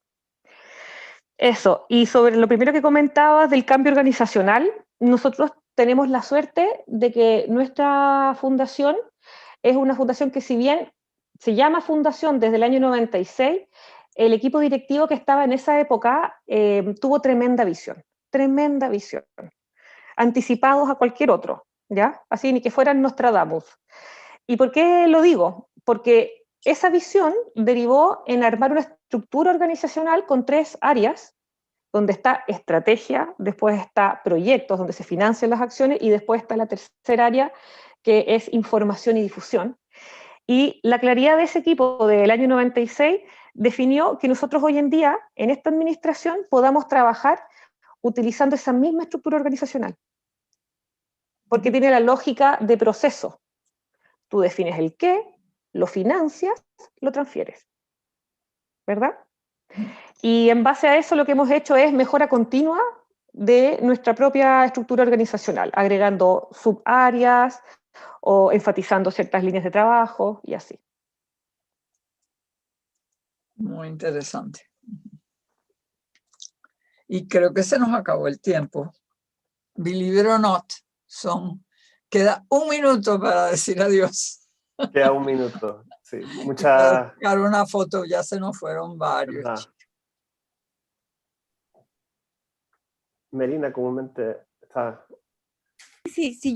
Eso, y sobre lo primero que comentabas del cambio organizacional, nosotros tenemos la suerte de que nuestra fundación es una fundación que, si bien se llama fundación desde el año 96, el equipo directivo que estaba en esa época tuvo tremenda visión, anticipados a cualquier otro, ¿ya? Así ni que fueran Nostradamus. ¿Y por qué lo digo? Porque esa visión derivó en armar una estructura organizacional con 3 áreas, donde está estrategia, después está proyectos, donde se financian las acciones, y después está la tercera área, que es información y difusión. Y la claridad de ese equipo del año 96 definió que nosotros hoy en día, en esta administración, podamos trabajar utilizando esa misma estructura organizacional. Porque tiene la lógica de proceso. Tú defines el qué, lo financias, lo transfieres. ¿Verdad? Y en base a eso lo que hemos hecho es mejora continua de nuestra propia estructura organizacional, agregando subáreas o enfatizando ciertas líneas de trabajo y así. Muy interesante. Y creo que se nos acabó el tiempo. Believe it or not, queda 1 minuto para decir adiós. Queda 1 minuto, sí. Para sacar una foto, ya se nos fueron varios. Ajá. Melina comúnmente está... Sí, yo